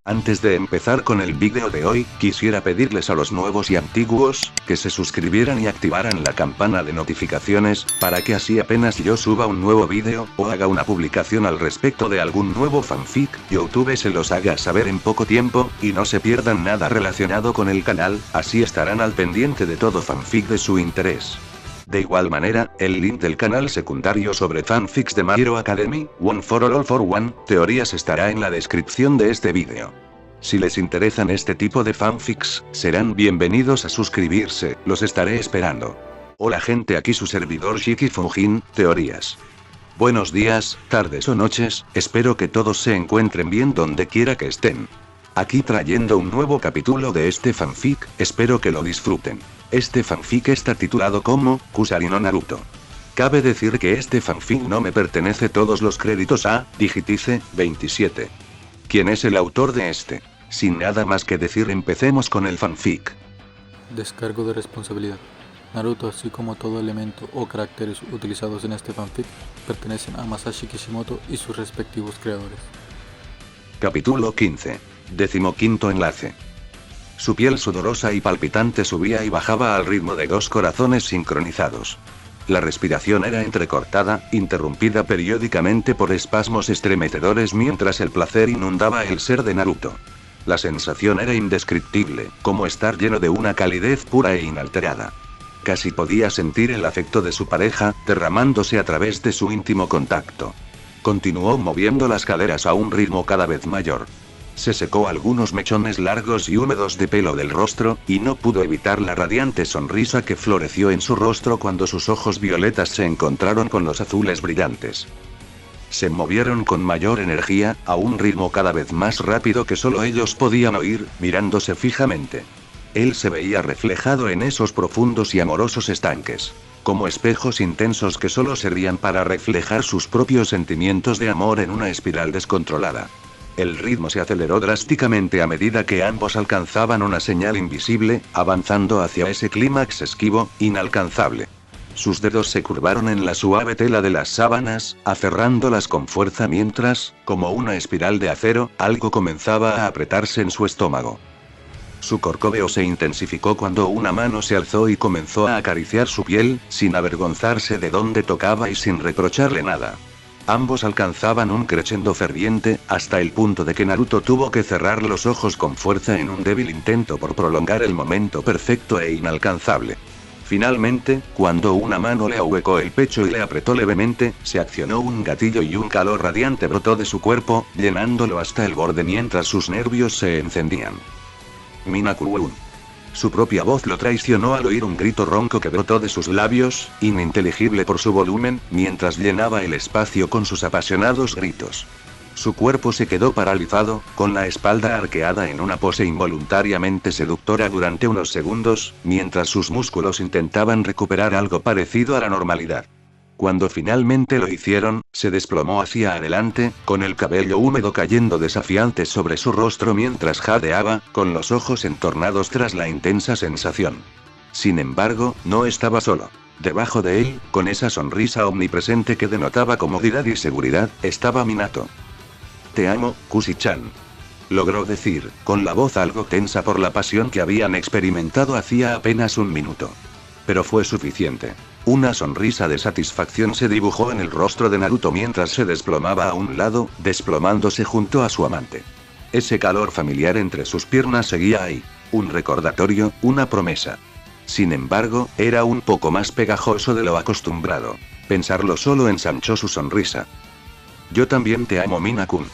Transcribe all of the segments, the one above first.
Antes de empezar con el vídeo de hoy, quisiera pedirles a los nuevos y antiguos, que se suscribieran y activaran la campana de notificaciones, para que así apenas yo suba un nuevo vídeo, o haga una publicación al respecto de algún nuevo fanfic, YouTube se los haga saber en poco tiempo, y no se pierdan nada relacionado con el canal, así estarán al pendiente de todo fanfic de su interés. De igual manera, el link del canal secundario sobre fanfics de My Hero Academy, One for All for One, teorías estará en la descripción de este vídeo. Si les interesan este tipo de fanfics, serán bienvenidos a suscribirse, los estaré esperando. Hola gente, aquí su servidor Shiki Fujin, teorías. Buenos días, tardes o noches, espero que todos se encuentren bien donde quiera que estén. Aquí trayendo un nuevo capítulo de este fanfic, espero que lo disfruten. Este fanfic está titulado como Kusari no Naruto. Cabe decir que este fanfic no me pertenece, todos los créditos a Digitice 27. ¿Quién es el autor de este? Sin nada más que decir, empecemos con el fanfic. Descargo de responsabilidad. Naruto, así como todo elemento o caracteres utilizados en este fanfic, pertenecen a Masashi Kishimoto y sus respectivos creadores. Capítulo 15. 15º enlace. Su piel sudorosa y palpitante subía y bajaba al ritmo de dos corazones sincronizados. La respiración era entrecortada, interrumpida periódicamente por espasmos estremecedores mientras el placer inundaba el ser de Naruto. La sensación era indescriptible, como estar lleno de una calidez pura e inalterada. Casi podía sentir el afecto de su pareja, derramándose a través de su íntimo contacto. Continuó moviendo las caderas a un ritmo cada vez mayor. Se secó algunos mechones largos y húmedos de pelo del rostro, y no pudo evitar la radiante sonrisa que floreció en su rostro cuando sus ojos violetas se encontraron con los azules brillantes. Se movieron con mayor energía, a un ritmo cada vez más rápido que solo ellos podían oír, mirándose fijamente. Él se veía reflejado en esos profundos y amorosos estanques, como espejos intensos que solo servían para reflejar sus propios sentimientos de amor en una espiral descontrolada. El ritmo se aceleró drásticamente a medida que ambos alcanzaban una señal invisible, avanzando hacia ese clímax esquivo, inalcanzable. Sus dedos se curvaron en la suave tela de las sábanas, aferrándolas con fuerza mientras, como una espiral de acero, algo comenzaba a apretarse en su estómago. Su corcoveo se intensificó cuando una mano se alzó y comenzó a acariciar su piel, sin avergonzarse de dónde tocaba y sin reprocharle nada. Ambos alcanzaban un crescendo ferviente, hasta el punto de que Naruto tuvo que cerrar los ojos con fuerza en un débil intento por prolongar el momento perfecto e inalcanzable. Finalmente, cuando una mano le ahuecó el pecho y le apretó levemente, se accionó un gatillo y un calor radiante brotó de su cuerpo, llenándolo hasta el borde mientras sus nervios se encendían. Minaku-kun. Su propia voz lo traicionó al oír un grito ronco que brotó de sus labios, ininteligible por su volumen, mientras llenaba el espacio con sus apasionados gritos. Su cuerpo se quedó paralizado, con la espalda arqueada en una pose involuntariamente seductora durante unos segundos, mientras sus músculos intentaban recuperar algo parecido a la normalidad. Cuando finalmente lo hicieron, se desplomó hacia adelante, con el cabello húmedo cayendo desafiante sobre su rostro mientras jadeaba, con los ojos entornados tras la intensa sensación. Sin embargo, no estaba solo. Debajo de él, con esa sonrisa omnipresente que denotaba comodidad y seguridad, estaba Minato. «Te amo, Kushi-chan», logró decir, con la voz algo tensa por la pasión que habían experimentado hacía apenas un minuto. Pero fue suficiente. Una sonrisa de satisfacción se dibujó en el rostro de Naruto mientras se desplomaba a un lado, desplomándose junto a su amante. Ese calor familiar entre sus piernas seguía ahí. Un recordatorio, una promesa. Sin embargo, era un poco más pegajoso de lo acostumbrado. Pensarlo solo ensanchó su sonrisa. «Yo también te amo, Mina-kun».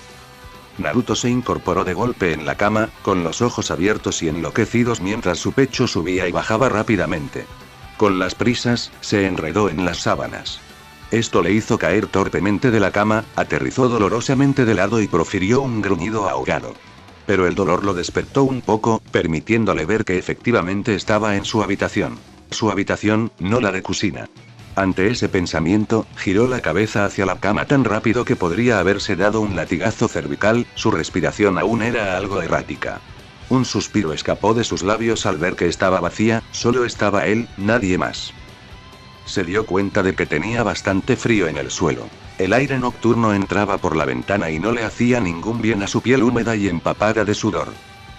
Naruto se incorporó de golpe en la cama, con los ojos abiertos y enloquecidos mientras su pecho subía y bajaba rápidamente. Con las prisas, se enredó en las sábanas. Esto le hizo caer torpemente de la cama, aterrizó dolorosamente de lado y profirió un gruñido ahogado. Pero el dolor lo despertó un poco, permitiéndole ver que efectivamente estaba en su habitación. Su habitación, no la de Kushina. Ante ese pensamiento, giró la cabeza hacia la cama tan rápido que podría haberse dado un latigazo cervical, su respiración aún era algo errática. Un suspiro escapó de sus labios al ver que estaba vacía, solo estaba él, nadie más. Se dio cuenta de que tenía bastante frío en el suelo. El aire nocturno entraba por la ventana y no le hacía ningún bien a su piel húmeda y empapada de sudor.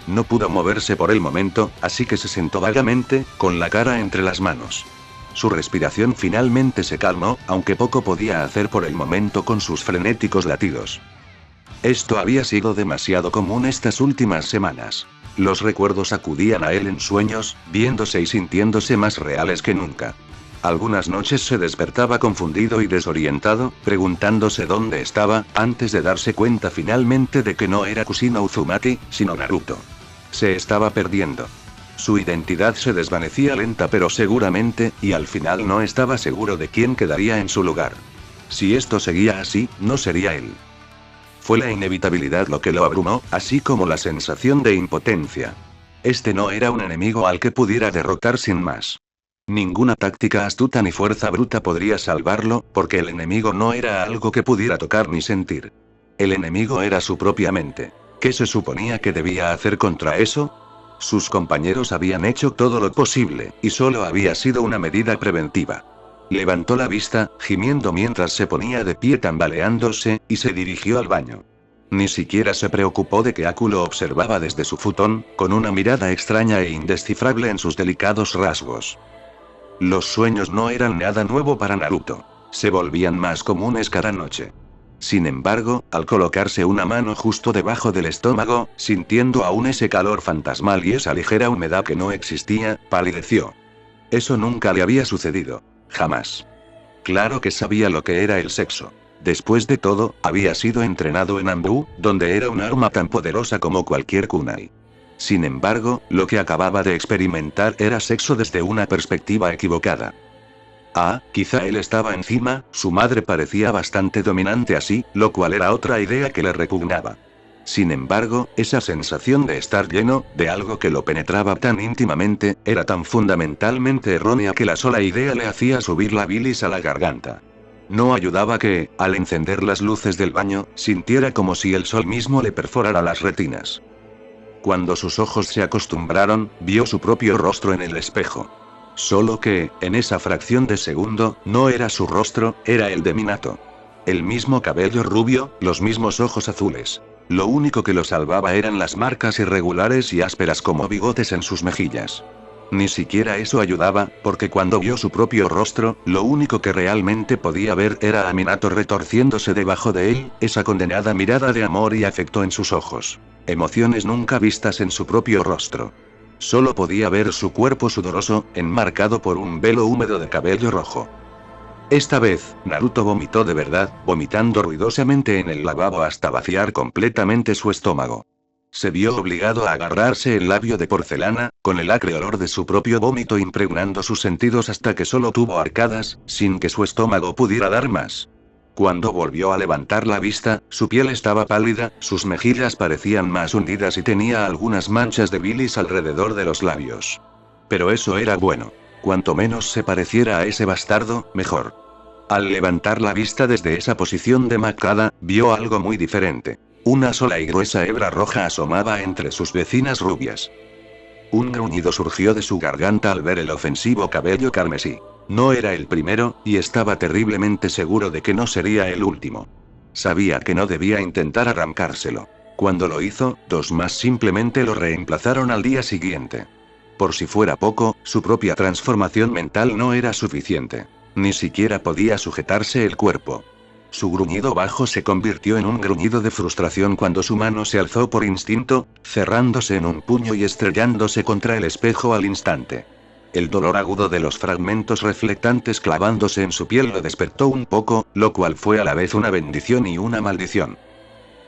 No pudo moverse por el momento, así que se sentó vagamente, con la cara entre las manos. Su respiración finalmente se calmó, aunque poco podía hacer por el momento con sus frenéticos latidos. Esto había sido demasiado común estas últimas semanas. Los recuerdos acudían a él en sueños, viéndose y sintiéndose más reales que nunca. Algunas noches se despertaba confundido y desorientado, preguntándose dónde estaba, antes de darse cuenta finalmente de que no era Kushina Uzumaki, sino Naruto. Se estaba perdiendo. Su identidad se desvanecía lenta pero seguramente, y al final no estaba seguro de quién quedaría en su lugar. Si esto seguía así, no sería él. Fue la inevitabilidad lo que lo abrumó, así como la sensación de impotencia. Este no era un enemigo al que pudiera derrotar sin más. Ninguna táctica astuta ni fuerza bruta podría salvarlo, porque el enemigo no era algo que pudiera tocar ni sentir. El enemigo era su propia mente. ¿Qué se suponía que debía hacer contra eso? Sus compañeros habían hecho todo lo posible, y solo había sido una medida preventiva. Levantó la vista, gimiendo mientras se ponía de pie tambaleándose, y se dirigió al baño. Ni siquiera se preocupó de que Aku lo observaba desde su futón, con una mirada extraña e indescifrable en sus delicados rasgos. Los sueños no eran nada nuevo para Naruto. Se volvían más comunes cada noche. Sin embargo, al colocarse una mano justo debajo del estómago, sintiendo aún ese calor fantasmal y esa ligera humedad que no existía, palideció. Eso nunca le había sucedido. Jamás. Claro que sabía lo que era el sexo. Después de todo, había sido entrenado en Anbu, donde era un arma tan poderosa como cualquier kunai. Sin embargo, lo que acababa de experimentar era sexo desde una perspectiva equivocada. Quizá él estaba encima, su madre parecía bastante dominante así, lo cual era otra idea que le repugnaba. Sin embargo, esa sensación de estar lleno, de algo que lo penetraba tan íntimamente, era tan fundamentalmente errónea que la sola idea le hacía subir la bilis a la garganta. No ayudaba que, al encender las luces del baño, sintiera como si el sol mismo le perforara las retinas. Cuando sus ojos se acostumbraron, vio su propio rostro en el espejo. Solo que, en esa fracción de segundo, no era su rostro, era el de Minato. El mismo cabello rubio, los mismos ojos azules. Lo único que lo salvaba eran las marcas irregulares y ásperas como bigotes en sus mejillas. Ni siquiera eso ayudaba, porque cuando vio su propio rostro, lo único que realmente podía ver era a Minato retorciéndose debajo de él, esa condenada mirada de amor y afecto en sus ojos. Emociones nunca vistas en su propio rostro. Solo podía ver su cuerpo sudoroso, enmarcado por un velo húmedo de cabello rojo. Esta vez, Naruto vomitó de verdad, vomitando ruidosamente en el lavabo hasta vaciar completamente su estómago. Se vio obligado a agarrarse el labio de porcelana, con el acre olor de su propio vómito impregnando sus sentidos hasta que solo tuvo arcadas, sin que su estómago pudiera dar más. Cuando volvió a levantar la vista, su piel estaba pálida, sus mejillas parecían más hundidas y tenía algunas manchas de bilis alrededor de los labios. Pero eso era bueno. Cuanto menos se pareciera a ese bastardo, mejor. Al levantar la vista desde esa posición demacrada, vio algo muy diferente. Una sola y gruesa hebra roja asomaba entre sus vecinas rubias. Un gruñido surgió de su garganta al ver el ofensivo cabello carmesí. No era el primero, y estaba terriblemente seguro de que no sería el último. Sabía que no debía intentar arrancárselo. Cuando lo hizo, dos más simplemente lo reemplazaron al día siguiente. Por si fuera poco, su propia transformación mental no era suficiente. Ni siquiera podía sujetarse el cuerpo. Su gruñido bajo se convirtió en un gruñido de frustración cuando su mano se alzó por instinto, cerrándose en un puño y estrellándose contra el espejo al instante. El dolor agudo de los fragmentos reflectantes clavándose en su piel lo despertó un poco, lo cual fue a la vez una bendición y una maldición.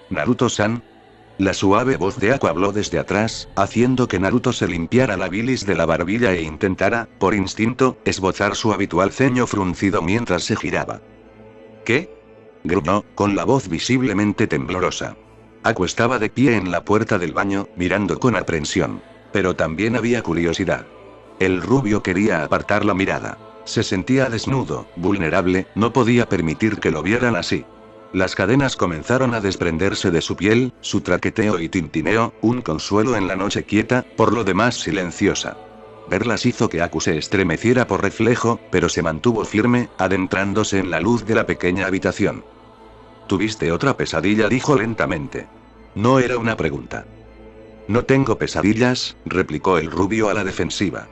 «Naruto-san». La suave voz de Aku habló desde atrás, haciendo que Naruto se limpiara la bilis de la barbilla e intentara, por instinto, esbozar su habitual ceño fruncido mientras se giraba. «¿Qué?», gruñó, con la voz visiblemente temblorosa. Aku estaba de pie en la puerta del baño, mirando con aprensión. Pero también había curiosidad. El rubio quería apartar la mirada. Se sentía desnudo, vulnerable, no podía permitir que lo vieran así. Las cadenas comenzaron a desprenderse de su piel, su traqueteo y tintineo, un consuelo en la noche quieta, por lo demás silenciosa. Verlas hizo que Aku se estremeciera por reflejo, pero se mantuvo firme, adentrándose en la luz de la pequeña habitación. ¿Tuviste otra pesadilla?, dijo lentamente. No era una pregunta. No tengo pesadillas, replicó el rubio a la defensiva.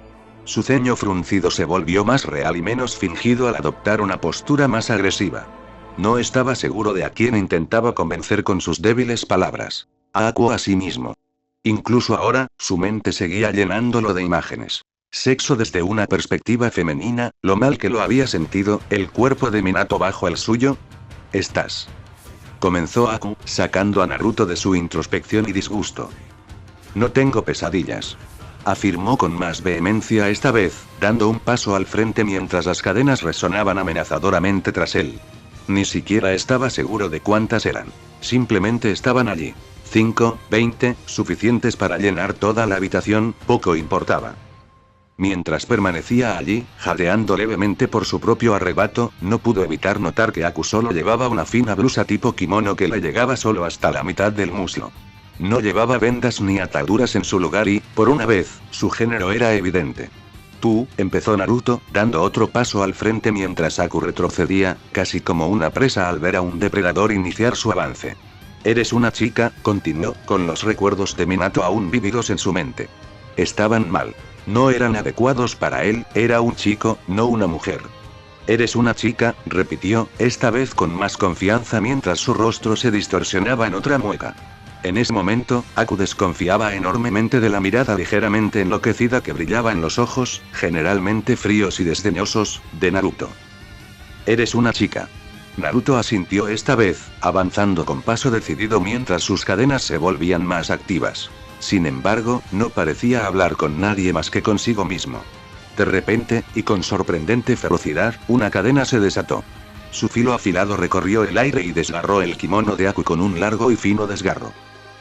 Su ceño fruncido se volvió más real y menos fingido al adoptar una postura más agresiva. No estaba seguro de a quién intentaba convencer con sus débiles palabras. A Aku a sí mismo. Incluso ahora, su mente seguía llenándolo de imágenes. Sexo desde una perspectiva femenina, lo mal que lo había sentido, el cuerpo de Minato bajo el suyo. Estás. Comenzó Aku, sacando a Naruto de su introspección y disgusto. No tengo pesadillas. Afirmó con más vehemencia esta vez, dando un paso al frente mientras las cadenas resonaban amenazadoramente tras él. Ni siquiera estaba seguro de cuántas eran. Simplemente estaban allí. 5, 20, suficientes para llenar toda la habitación, poco importaba. Mientras permanecía allí, jadeando levemente por su propio arrebato, no pudo evitar notar que Aku solo llevaba una fina blusa tipo kimono que le llegaba solo hasta la mitad del muslo. No llevaba vendas ni ataduras en su lugar y, por una vez, su género era evidente. Tú, empezó Naruto, dando otro paso al frente mientras Aku retrocedía, casi como una presa al ver a un depredador iniciar su avance. Eres una chica, continuó, con los recuerdos de Minato aún vívidos en su mente. Estaban mal. No eran adecuados para él, era un chico, no una mujer. Eres una chica, repitió, esta vez con más confianza mientras su rostro se distorsionaba en otra mueca. En ese momento, Aku desconfiaba enormemente de la mirada ligeramente enloquecida que brillaba en los ojos, generalmente fríos y desdeñosos, de Naruto. Eres una chica. Naruto asintió esta vez, avanzando con paso decidido mientras sus cadenas se volvían más activas. Sin embargo, no parecía hablar con nadie más que consigo mismo. De repente, y con sorprendente ferocidad, una cadena se desató. Su filo afilado recorrió el aire y desgarró el kimono de Aku con un largo y fino desgarro.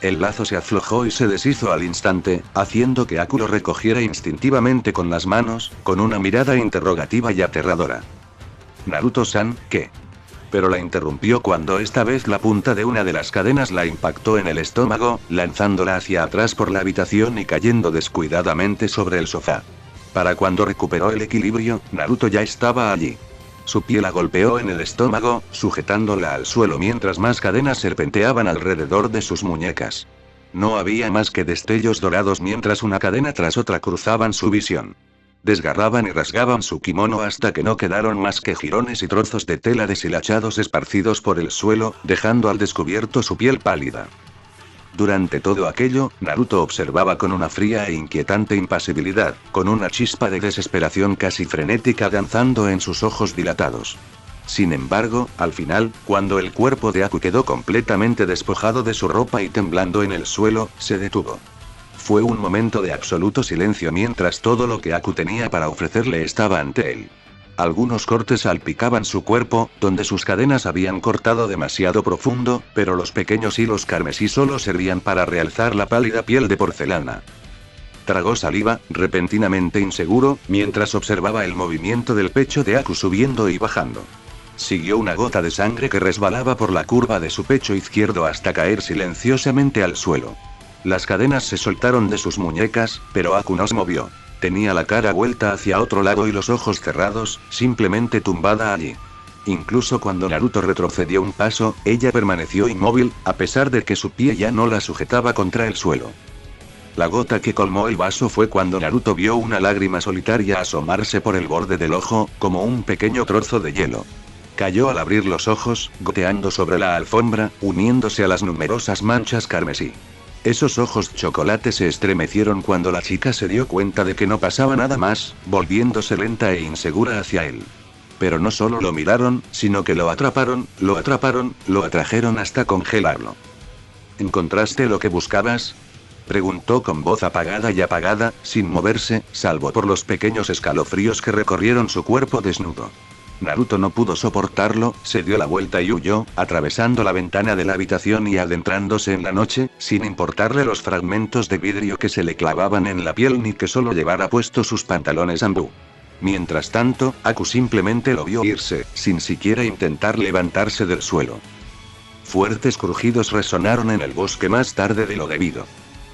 El lazo se aflojó y se deshizo al instante, haciendo que Aku lo recogiera instintivamente con las manos, con una mirada interrogativa y aterradora. Naruto-san, ¿qué? Pero la interrumpió cuando esta vez la punta de una de las cadenas la impactó en el estómago, lanzándola hacia atrás por la habitación y cayendo descuidadamente sobre el sofá. Para cuando recuperó el equilibrio, Naruto ya estaba allí. Su pie la golpeó en el estómago, sujetándola al suelo mientras más cadenas serpenteaban alrededor de sus muñecas. No había más que destellos dorados mientras una cadena tras otra cruzaban su visión. Desgarraban y rasgaban su kimono hasta que no quedaron más que jirones y trozos de tela deshilachados esparcidos por el suelo, dejando al descubierto su piel pálida. Durante todo aquello, Naruto observaba con una fría e inquietante impasibilidad, con una chispa de desesperación casi frenética danzando en sus ojos dilatados. Sin embargo, al final, cuando el cuerpo de Aku quedó completamente despojado de su ropa y temblando en el suelo, se detuvo. Fue un momento de absoluto silencio mientras todo lo que Aku tenía para ofrecerle estaba ante él. Algunos cortes salpicaban su cuerpo, donde sus cadenas habían cortado demasiado profundo, pero los pequeños hilos carmesí solo servían para realzar la pálida piel de porcelana. Tragó saliva, repentinamente inseguro, mientras observaba el movimiento del pecho de Aku subiendo y bajando. Siguió una gota de sangre que resbalaba por la curva de su pecho izquierdo hasta caer silenciosamente al suelo. Las cadenas se soltaron de sus muñecas, pero Aku no se movió. Tenía la cara vuelta hacia otro lado y los ojos cerrados, simplemente tumbada allí. Incluso cuando Naruto retrocedió un paso, ella permaneció inmóvil, a pesar de que su pie ya no la sujetaba contra el suelo. La gota que colmó el vaso fue cuando Naruto vio una lágrima solitaria asomarse por el borde del ojo, como un pequeño trozo de hielo. Cayó al abrir los ojos, goteando sobre la alfombra, uniéndose a las numerosas manchas carmesí. Esos ojos chocolate se estremecieron cuando la chica se dio cuenta de que no pasaba nada más, volviéndose lenta e insegura hacia él. Pero no solo lo miraron, sino que lo atraparon, lo atrajeron hasta congelarlo. ¿Encontraste lo que buscabas?, preguntó con voz apagada, sin moverse, salvo por los pequeños escalofríos que recorrieron su cuerpo desnudo. Naruto no pudo soportarlo, se dio la vuelta y huyó, atravesando la ventana de la habitación y adentrándose en la noche, sin importarle los fragmentos de vidrio que se le clavaban en la piel ni que solo llevara puestos sus pantalones ambú. Mientras tanto, Aku simplemente lo vio irse, sin siquiera intentar levantarse del suelo. Fuertes crujidos resonaron en el bosque más tarde de lo debido.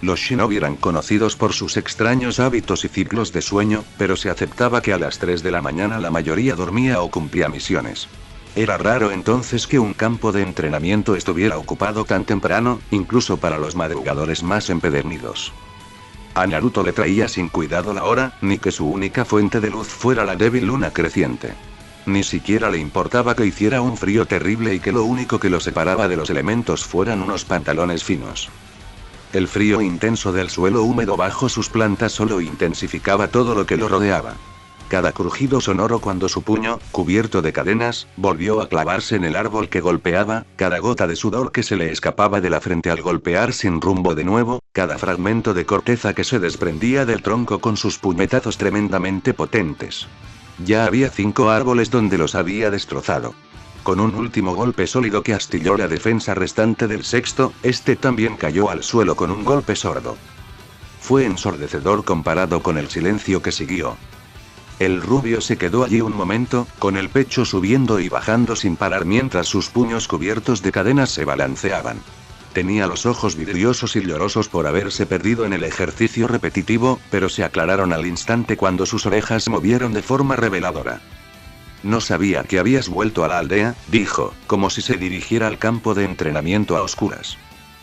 Los shinobi eran conocidos por sus extraños hábitos y ciclos de sueño, pero se aceptaba que a las 3 de la mañana la mayoría dormía o cumplía misiones. Era raro entonces que un campo de entrenamiento estuviera ocupado tan temprano, incluso para los madrugadores más empedernidos. A Naruto le traía sin cuidado la hora, ni que su única fuente de luz fuera la débil luna creciente. Ni siquiera le importaba que hiciera un frío terrible y que lo único que lo separaba de los elementos fueran unos pantalones finos. El frío intenso del suelo húmedo bajo sus plantas solo intensificaba todo lo que lo rodeaba. Cada crujido sonoro cuando su puño, cubierto de cadenas, volvió a clavarse en el árbol que golpeaba, cada gota de sudor que se le escapaba de la frente al golpear sin rumbo de nuevo, cada fragmento de corteza que se desprendía del tronco con sus puñetazos tremendamente potentes. Ya había 5 árboles donde los había destrozado. Con un último golpe sólido que astilló la defensa restante del sexto, este también cayó al suelo con un golpe sordo. Fue ensordecedor comparado con el silencio que siguió. El rubio se quedó allí un momento, con el pecho subiendo y bajando sin parar mientras sus puños cubiertos de cadenas se balanceaban. Tenía los ojos vidriosos y llorosos por haberse perdido en el ejercicio repetitivo, pero se aclararon al instante cuando sus orejas se movieron de forma reveladora. No sabía que habías vuelto a la aldea, dijo, como si se dirigiera al campo de entrenamiento a oscuras.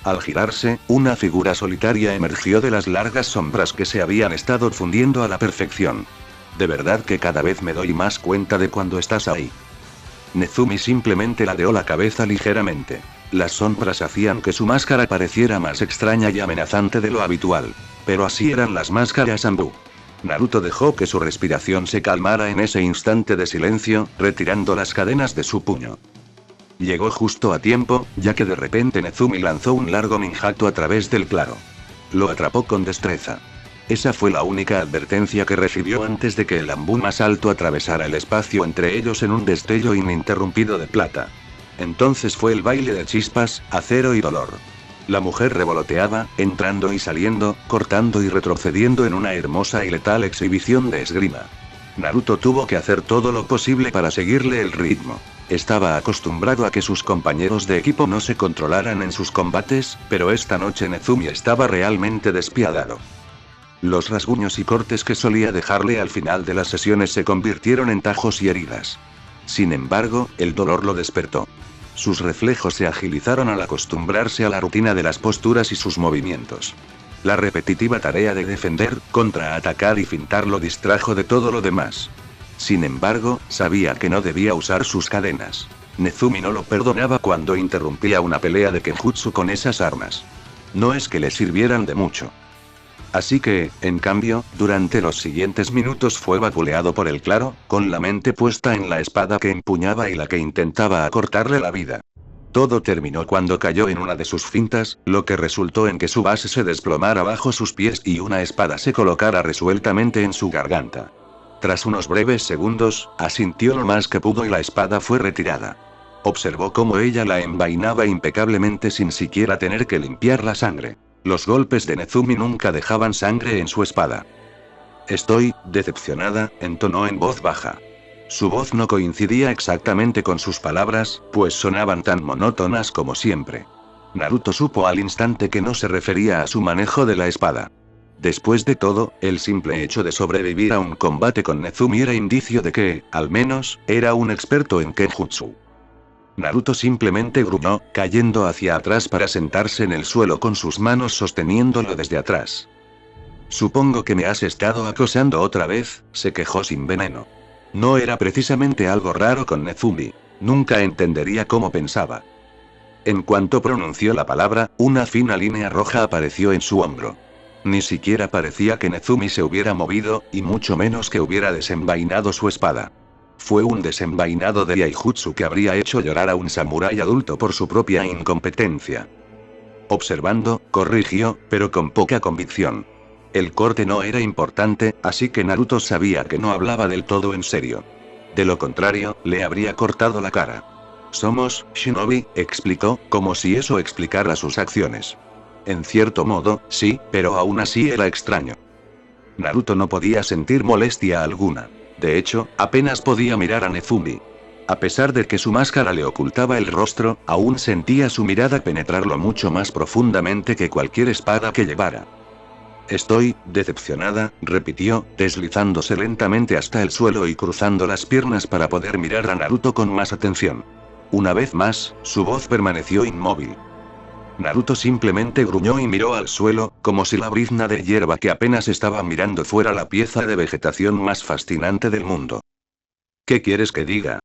Al girarse, una figura solitaria emergió de las largas sombras que se habían estado fundiendo a la perfección. De verdad que cada vez me doy más cuenta de cuando estás ahí. Nezumi simplemente ladeó la cabeza ligeramente. Las sombras hacían que su máscara pareciera más extraña y amenazante de lo habitual. Pero así eran las máscaras Anbu. Naruto dejó que su respiración se calmara en ese instante de silencio, retirando las cadenas de su puño. Llegó justo a tiempo, ya que de repente Nezumi lanzó un largo ninjatsu a través del claro. Lo atrapó con destreza. Esa fue la única advertencia que recibió antes de que el Anbu más alto atravesara el espacio entre ellos en un destello ininterrumpido de plata. Entonces fue el baile de chispas, acero y dolor. La mujer revoloteaba, entrando y saliendo, cortando y retrocediendo en una hermosa y letal exhibición de esgrima. Naruto tuvo que hacer todo lo posible para seguirle el ritmo. Estaba acostumbrado a que sus compañeros de equipo no se controlaran en sus combates, pero esta noche Nezumi estaba realmente despiadado. Los rasguños y cortes que solía dejarle al final de las sesiones se convirtieron en tajos y heridas. Sin embargo, el dolor lo despertó. Sus reflejos se agilizaron al acostumbrarse a la rutina de las posturas y sus movimientos. La repetitiva tarea de defender, contraatacar y fintar lo distrajo de todo lo demás. Sin embargo, sabía que no debía usar sus cadenas. Nezumi no lo perdonaba cuando interrumpía una pelea de Kenjutsu con esas armas. No es que le sirvieran de mucho. Así que, en cambio, durante los siguientes minutos fue vapuleado por el claro, con la mente puesta en la espada que empuñaba y la que intentaba acortarle la vida. Todo terminó cuando cayó en una de sus fintas, lo que resultó en que su base se desplomara bajo sus pies y una espada se colocara resueltamente en su garganta. Tras unos breves segundos, asintió lo más que pudo y la espada fue retirada. Observó cómo ella la envainaba impecablemente sin siquiera tener que limpiar la sangre. Los golpes de Nezumi nunca dejaban sangre en su espada. Estoy decepcionada, entonó en voz baja. Su voz no coincidía exactamente con sus palabras, pues sonaban tan monótonas como siempre. Naruto supo al instante que no se refería a su manejo de la espada. Después de todo, el simple hecho de sobrevivir a un combate con Nezumi era indicio de que, al menos, era un experto en Kenjutsu. Naruto simplemente gruñó, cayendo hacia atrás para sentarse en el suelo con sus manos sosteniéndolo desde atrás. Supongo que me has estado acosando otra vez, se quejó sin veneno. No era precisamente algo raro con Nezumi. Nunca entendería cómo pensaba. En cuanto pronunció la palabra, una fina línea roja apareció en su hombro. Ni siquiera parecía que Nezumi se hubiera movido, y mucho menos que hubiera desenvainado su espada. Fue un desenvainado de Yaijutsu que habría hecho llorar a un samurái adulto por su propia incompetencia. Observando, corrigió, pero con poca convicción. El corte no era importante, así que Naruto sabía que no hablaba del todo en serio. De lo contrario, le habría cortado la cara. Somos shinobi, explicó, como si eso explicara sus acciones. En cierto modo, sí, pero aún así era extraño. Naruto no podía sentir molestia alguna. De hecho, apenas podía mirar a Nezumi. A pesar de que su máscara le ocultaba el rostro, aún sentía su mirada penetrarlo mucho más profundamente que cualquier espada que llevara. Estoy decepcionada, repitió, deslizándose lentamente hasta el suelo y cruzando las piernas para poder mirar a Naruto con más atención. Una vez más, su voz permaneció inmóvil. Naruto simplemente gruñó y miró al suelo, como si la brizna de hierba que apenas estaba mirando fuera la pieza de vegetación más fascinante del mundo. ¿Qué quieres que diga?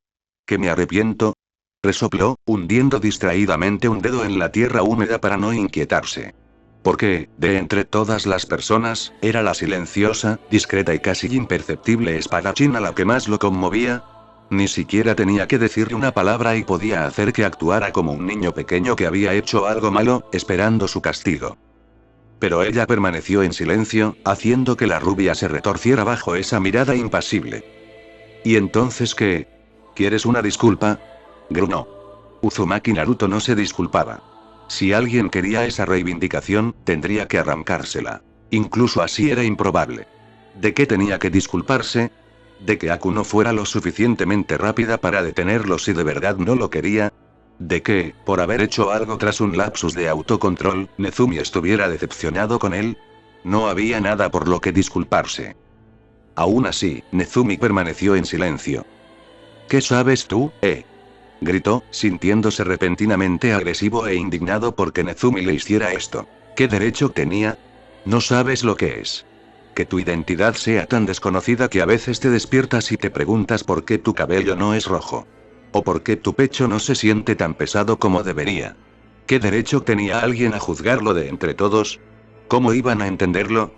¿Que me arrepiento? Resopló, hundiendo distraídamente un dedo en la tierra húmeda para no inquietarse. Porque, de entre todas las personas, era la silenciosa, discreta y casi imperceptible espadachina la que más lo conmovía. Ni siquiera tenía que decirle una palabra y podía hacer que actuara como un niño pequeño que había hecho algo malo, esperando su castigo. Pero ella permaneció en silencio, haciendo que la rubia se retorciera bajo esa mirada impasible. ¿Y entonces qué? ¿Quieres una disculpa? Gruñó. Uzumaki Naruto no se disculpaba. Si alguien quería esa reivindicación, tendría que arrancársela. Incluso así era improbable. ¿De qué tenía que disculparse? ¿De que Aku no fuera lo suficientemente rápida para detenerlo si de verdad no lo quería? ¿De que, por haber hecho algo tras un lapsus de autocontrol, Nezumi estuviera decepcionado con él? No había nada por lo que disculparse. Aún así, Nezumi permaneció en silencio. ¿Qué sabes tú, gritó, sintiéndose repentinamente agresivo e indignado porque Nezumi le hiciera esto. ¿Qué derecho tenía? No sabes lo que es. Que tu identidad sea tan desconocida que a veces te despiertas y te preguntas por qué tu cabello no es rojo. O por qué tu pecho no se siente tan pesado como debería. ¿Qué derecho tenía alguien a juzgarlo de entre todos? ¿Cómo iban a entenderlo?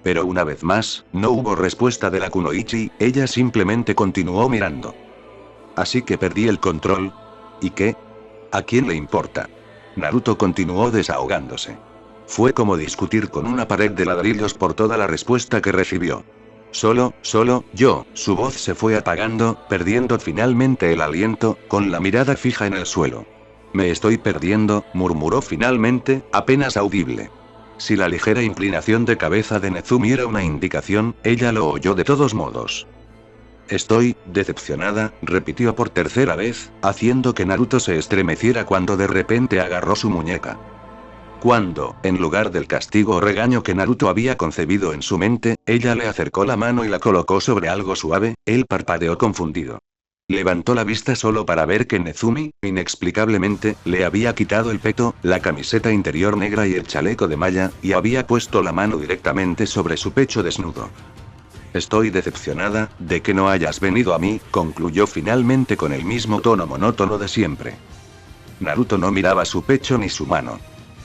Pero una vez más, no hubo respuesta de la Kunoichi, ella simplemente continuó mirando. Así que perdí el control. ¿Y qué? ¿A quién le importa? Naruto continuó desahogándose. Fue como discutir con una pared de ladrillos por toda la respuesta que recibió. Solo yo, su voz se fue apagando, perdiendo finalmente el aliento, con la mirada fija en el suelo. Me estoy perdiendo, murmuró finalmente, apenas audible. Si la ligera inclinación de cabeza de Nezumi era una indicación, ella lo oyó de todos modos. Estoy decepcionada, repitió por tercera vez, haciendo que Naruto se estremeciera cuando de repente agarró su muñeca. Cuando, en lugar del castigo o regaño que Naruto había concebido en su mente, ella le acercó la mano y la colocó sobre algo suave, él parpadeó confundido. Levantó la vista solo para ver que Nezumi, inexplicablemente, le había quitado el peto, la camiseta interior negra y el chaleco de malla, y había puesto la mano directamente sobre su pecho desnudo. Estoy decepcionada, de que no hayas venido a mí, concluyó finalmente con el mismo tono monótono de siempre. Naruto no miraba su pecho ni su mano.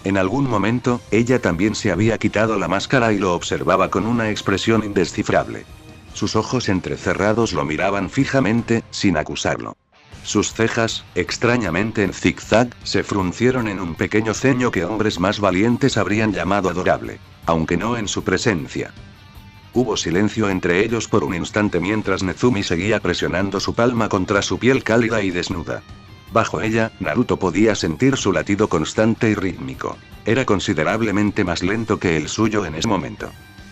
En algún momento, ella también se había quitado la máscara y lo observaba con una expresión indescifrable. Sus ojos entrecerrados lo miraban fijamente, sin acusarlo. Sus cejas, extrañamente en zigzag, se fruncieron en un pequeño ceño que hombres más valientes habrían llamado adorable, aunque no en su presencia. Hubo silencio entre ellos por un instante mientras Nezumi seguía presionando su palma contra su piel cálida y desnuda. Bajo ella, Naruto podía sentir su latido constante y rítmico. Era considerablemente más lento que el suyo en ese momento.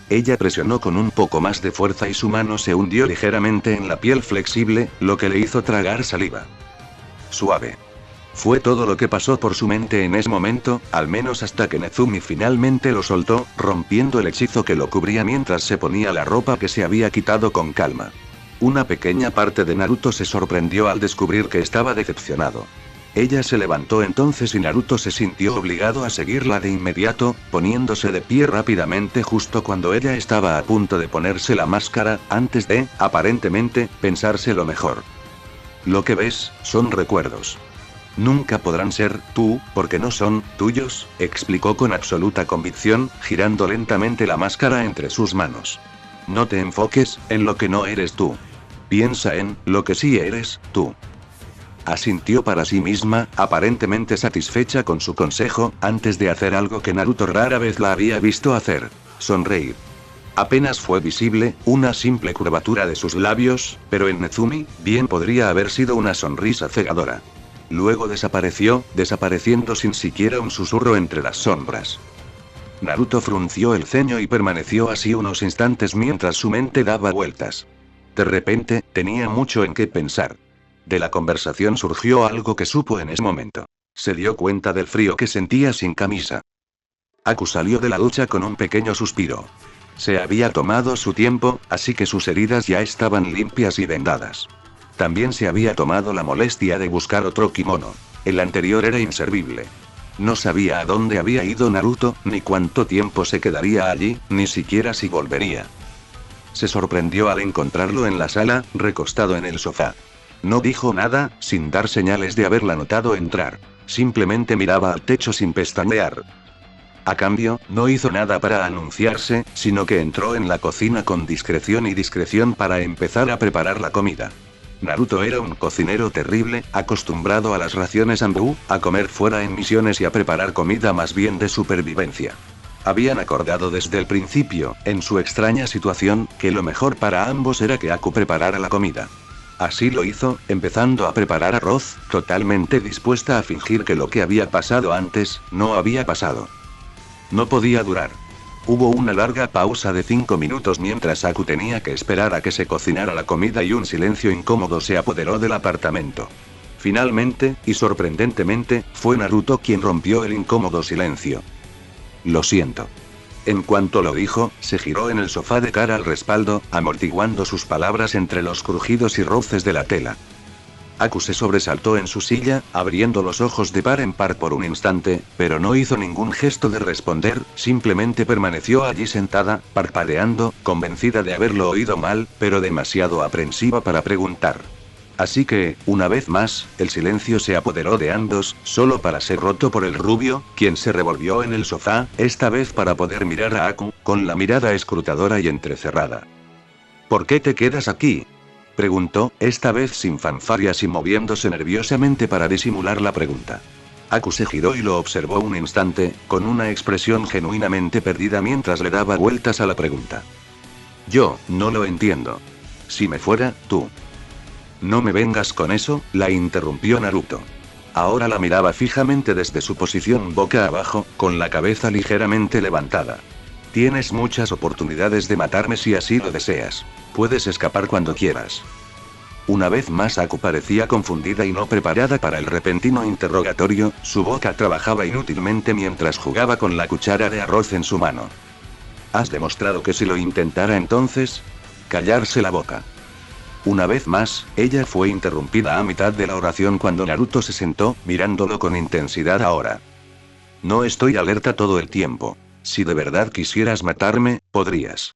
Ella presionó con un poco más de fuerza y su mano se hundió ligeramente en la piel flexible, lo que le hizo tragar saliva. Suave. Fue todo lo que pasó por su mente en ese momento, al menos hasta que Nezumi finalmente lo soltó, rompiendo el hechizo que lo cubría mientras se ponía la ropa que se había quitado con calma. Una pequeña parte de Naruto se sorprendió al descubrir que estaba decepcionado. Ella se levantó entonces y Naruto se sintió obligado a seguirla de inmediato, poniéndose de pie rápidamente justo cuando ella estaba a punto de ponerse la máscara, antes de, aparentemente, pensárselo lo mejor. Lo que ves, son recuerdos. Nunca podrán ser tú, porque no son tuyos, explicó con absoluta convicción, girando lentamente la máscara entre sus manos. No te enfoques en lo que no eres tú. Piensa en lo que sí eres tú. Asintió para sí misma, aparentemente satisfecha con su consejo, antes de hacer algo que Naruto rara vez la había visto hacer: sonreír. Apenas fue visible, una simple curvatura de sus labios, pero en Nezumi, bien podría haber sido una sonrisa cegadora. Luego desapareció, desapareciendo sin siquiera un susurro entre las sombras. Naruto frunció el ceño y permaneció así unos instantes mientras su mente daba vueltas. De repente, tenía mucho en qué pensar. De la conversación surgió algo que supo en ese momento. Se dio cuenta del frío que sentía sin camisa. Aku salió de la ducha con un pequeño suspiro. Se había tomado su tiempo, así que sus heridas ya estaban limpias y vendadas. También se había tomado la molestia de buscar otro kimono. El anterior era inservible. No sabía a dónde había ido Naruto, ni cuánto tiempo se quedaría allí, ni siquiera si volvería. Se sorprendió al encontrarlo en la sala, recostado en el sofá. No dijo nada, sin dar señales de haberla notado entrar. Simplemente miraba al techo sin pestañear. A cambio, no hizo nada para anunciarse, sino que entró en la cocina con discreción para empezar a preparar la comida. Naruto era un cocinero terrible, acostumbrado a las raciones Anbu, a comer fuera en misiones y a preparar comida más bien de supervivencia. Habían acordado desde el principio, en su extraña situación, que lo mejor para ambos era que Aku preparara la comida. Así lo hizo, empezando a preparar arroz, totalmente dispuesta a fingir que lo que había pasado antes, no había pasado. No podía durar. Hubo una larga pausa de 5 minutos mientras Aku tenía que esperar a que se cocinara la comida y un silencio incómodo se apoderó del apartamento. Finalmente, y sorprendentemente, fue Naruto quien rompió el incómodo silencio. Lo siento. En cuanto lo dijo, se giró en el sofá de cara al respaldo, amortiguando sus palabras entre los crujidos y roces de la tela. Aku se sobresaltó en su silla, abriendo los ojos de par en par por un instante, pero no hizo ningún gesto de responder, simplemente permaneció allí sentada, parpadeando, convencida de haberlo oído mal, pero demasiado aprensiva para preguntar. Así que, una vez más, el silencio se apoderó de ambos, solo para ser roto por el rubio, quien se revolvió en el sofá, esta vez para poder mirar a Aku, con la mirada escrutadora y entrecerrada. ¿Por qué te quedas aquí?, preguntó, esta vez sin fanfarrias y moviéndose nerviosamente para disimular la pregunta. Aku se giró y lo observó un instante, con una expresión genuinamente perdida mientras le daba vueltas a la pregunta. Yo, no lo entiendo. Si me fuera, tú. No me vengas con eso, la interrumpió Naruto. Ahora la miraba fijamente desde su posición boca abajo, con la cabeza ligeramente levantada. Tienes muchas oportunidades de matarme si así lo deseas. Puedes escapar cuando quieras. Una vez más Aku parecía confundida y no preparada para el repentino interrogatorio, su boca trabajaba inútilmente mientras jugaba con la cuchara de arroz en su mano. ¿Has demostrado que si lo intentara entonces? Callarse la boca. Una vez más, ella fue interrumpida a mitad de la oración cuando Naruto se sentó, mirándolo con intensidad ahora. No estoy alerta todo el tiempo. Si de verdad quisieras matarme, podrías.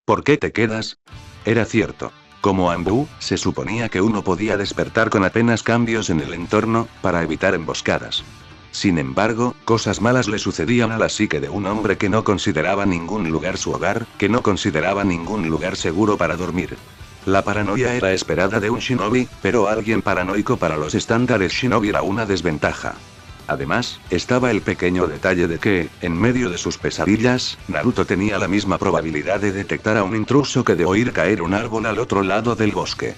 ¿Por qué te quedas? Era cierto. Como Anbu, se suponía que uno podía despertar con apenas cambios en el entorno, para evitar emboscadas. Sin embargo, cosas malas le sucedían a la psique de un hombre que no consideraba ningún lugar su hogar, que no consideraba ningún lugar seguro para dormir. La paranoia era esperada de un shinobi, pero alguien paranoico para los estándares shinobi era una desventaja. Además, estaba el pequeño detalle de que, en medio de sus pesadillas, Naruto tenía la misma probabilidad de detectar a un intruso que de oír caer un árbol al otro lado del bosque.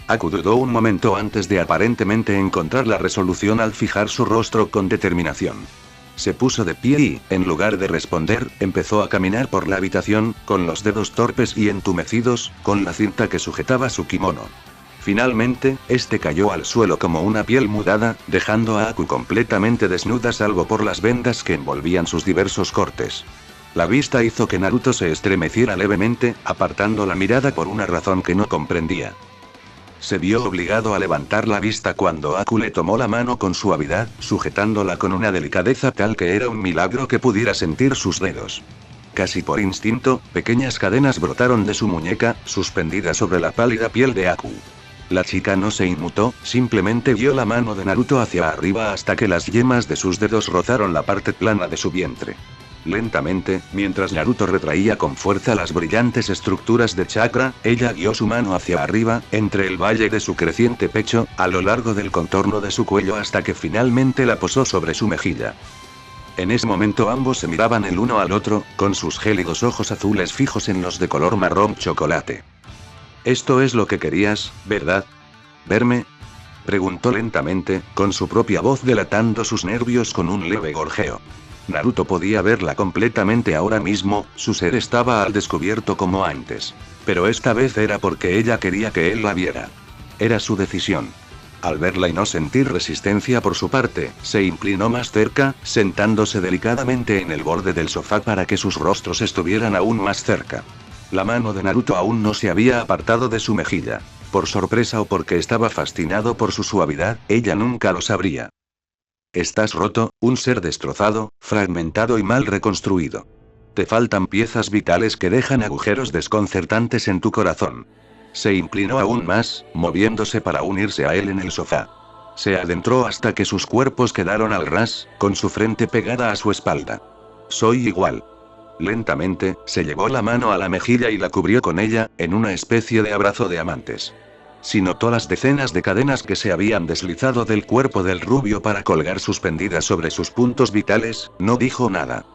Aku dudó un momento antes de aparentemente encontrar la resolución al fijar su rostro con determinación. Se puso de pie y, en lugar de responder, empezó a caminar por la habitación, con los dedos torpes y entumecidos, con la cinta que sujetaba su kimono. Finalmente, este cayó al suelo como una piel mudada, dejando a Aku completamente desnuda salvo por las vendas que envolvían sus diversos cortes. La vista hizo que Naruto se estremeciera levemente, apartando la mirada por una razón que no comprendía. Se vio obligado a levantar la vista cuando Aku le tomó la mano con suavidad, sujetándola con una delicadeza tal que era un milagro que pudiera sentir sus dedos. Casi por instinto, pequeñas cadenas brotaron de su muñeca, suspendidas sobre la pálida piel de Aku. La chica no se inmutó, simplemente guió la mano de Naruto hacia arriba hasta que las yemas de sus dedos rozaron la parte plana de su vientre. Lentamente, mientras Naruto retraía con fuerza las brillantes estructuras de chakra, ella guió su mano hacia arriba, entre el valle de su creciente pecho, a lo largo del contorno de su cuello hasta que finalmente la posó sobre su mejilla. En ese momento ambos se miraban el uno al otro, con sus gélidos ojos azules fijos en los de color marrón chocolate. «Esto es lo que querías, ¿verdad? ¿Verme?», preguntó lentamente, con su propia voz delatando sus nervios con un leve gorjeo. Naruto podía verla completamente ahora mismo, su ser estaba al descubierto como antes. Pero esta vez era porque ella quería que él la viera. Era su decisión. Al verla y no sentir resistencia por su parte, se inclinó más cerca, sentándose delicadamente en el borde del sofá para que sus rostros estuvieran aún más cerca. La mano de Naruto aún no se había apartado de su mejilla. Por sorpresa o porque estaba fascinado por su suavidad, ella nunca lo sabría. Estás roto, un ser destrozado, fragmentado y mal reconstruido. Te faltan piezas vitales que dejan agujeros desconcertantes en tu corazón. Se inclinó aún más, moviéndose para unirse a él en el sofá. Se adentró hasta que sus cuerpos quedaron al ras, con su frente pegada a su espalda. Soy igual. Lentamente, se llevó la mano a la mejilla y la cubrió con ella, en una especie de abrazo de amantes. Si notó las decenas de cadenas que se habían deslizado del cuerpo del rubio para colgar suspendidas sobre sus puntos vitales, no dijo nada.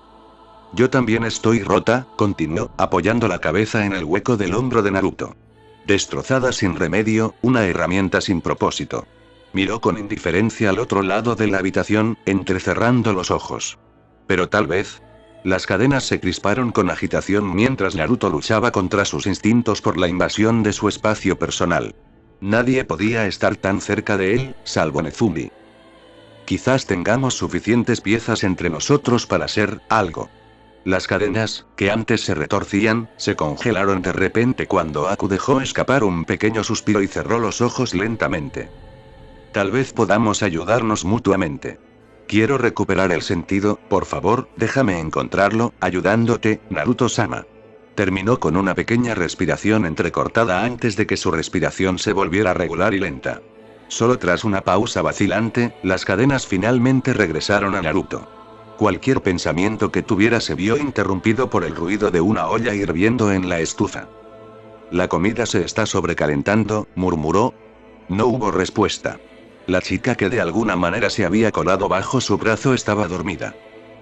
Yo también estoy rota, continuó, apoyando la cabeza en el hueco del hombro de Naruto. Destrozada sin remedio, una herramienta sin propósito. Miró con indiferencia al otro lado de la habitación, entrecerrando los ojos. Pero tal vez... Las cadenas se crisparon con agitación mientras Naruto luchaba contra sus instintos por la invasión de su espacio personal. Nadie podía estar tan cerca de él, salvo Nezumi. Quizás tengamos suficientes piezas entre nosotros para ser algo. Las cadenas, que antes se retorcían, se congelaron de repente cuando Aku dejó escapar un pequeño suspiro y cerró los ojos lentamente. Tal vez podamos ayudarnos mutuamente. Quiero recuperar el sentido, por favor, déjame encontrarlo, ayudándote, Naruto-sama. Terminó con una pequeña respiración entrecortada antes de que su respiración se volviera regular y lenta. Solo tras una pausa vacilante, las cadenas finalmente regresaron a Naruto. Cualquier pensamiento que tuviera se vio interrumpido por el ruido de una olla hirviendo en la estufa. La comida se está sobrecalentando, murmuró. No hubo respuesta. La chica que de alguna manera se había colado bajo su brazo estaba dormida.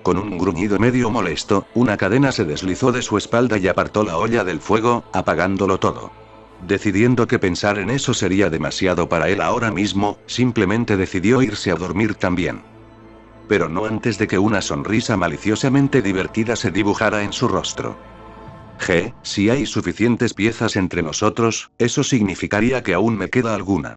Con un gruñido medio molesto, una cadena se deslizó de su espalda y apartó la olla del fuego, apagándolo todo. Decidiendo que pensar en eso sería demasiado para él ahora mismo, simplemente decidió irse a dormir también. Pero no antes de que una sonrisa maliciosamente divertida se dibujara en su rostro. Si hay suficientes piezas entre nosotros, eso significaría que aún me queda alguna.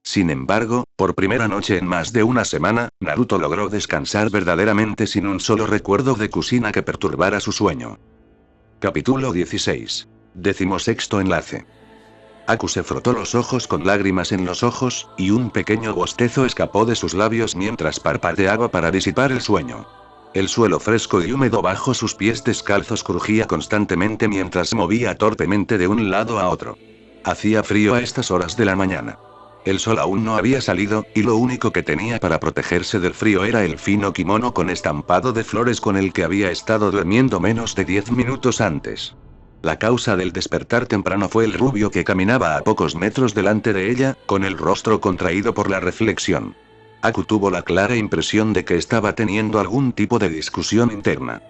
Sin embargo, por primera noche en más de una semana, Naruto logró descansar verdaderamente sin un solo recuerdo de Kushina que perturbara su sueño. Capítulo 16. 16º enlace. Aku se frotó los ojos con lágrimas en los ojos, y un pequeño bostezo escapó de sus labios mientras parpadeaba para disipar el sueño. El suelo fresco y húmedo bajo sus pies descalzos crujía constantemente mientras se movía torpemente de un lado a otro. Hacía frío a estas horas de la mañana. El sol aún no había salido, y lo único que tenía para protegerse del frío era el fino kimono con estampado de flores con el que había estado durmiendo menos de 10 minutos antes. La causa del despertar temprano fue el rubio que caminaba a pocos metros delante de ella, con el rostro contraído por la reflexión. Aku tuvo la clara impresión de que estaba teniendo algún tipo de discusión interna.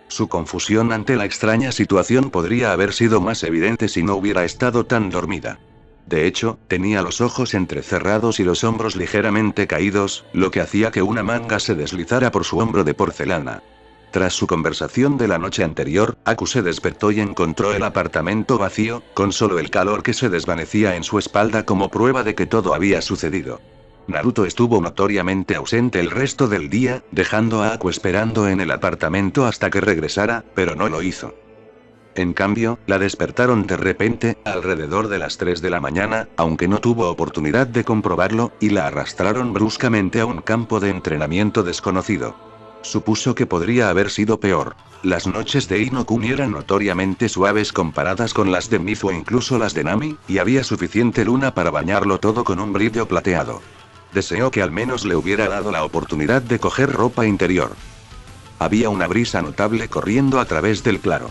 Su confusión ante la extraña situación podría haber sido más evidente si no hubiera estado tan dormida. De hecho, tenía los ojos entrecerrados y los hombros ligeramente caídos, lo que hacía que una manga se deslizara por su hombro de porcelana. Tras su conversación de la noche anterior, Aku se despertó y encontró el apartamento vacío, con solo el calor que se desvanecía en su espalda como prueba de que todo había sucedido. Naruto estuvo notoriamente ausente el resto del día, dejando a Aku esperando en el apartamento hasta que regresara, pero no lo hizo. En cambio, la despertaron de repente, alrededor de las 3 de la mañana, aunque no tuvo oportunidad de comprobarlo, y la arrastraron bruscamente a un campo de entrenamiento desconocido. Supuso que podría haber sido peor. Las noches de Ino-kun eran notoriamente suaves comparadas con las de Mizu e incluso las de Nami, y había suficiente luna para bañarlo todo con un brillo plateado. Deseó que al menos le hubiera dado la oportunidad de coger ropa interior. Había una brisa notable corriendo a través del claro.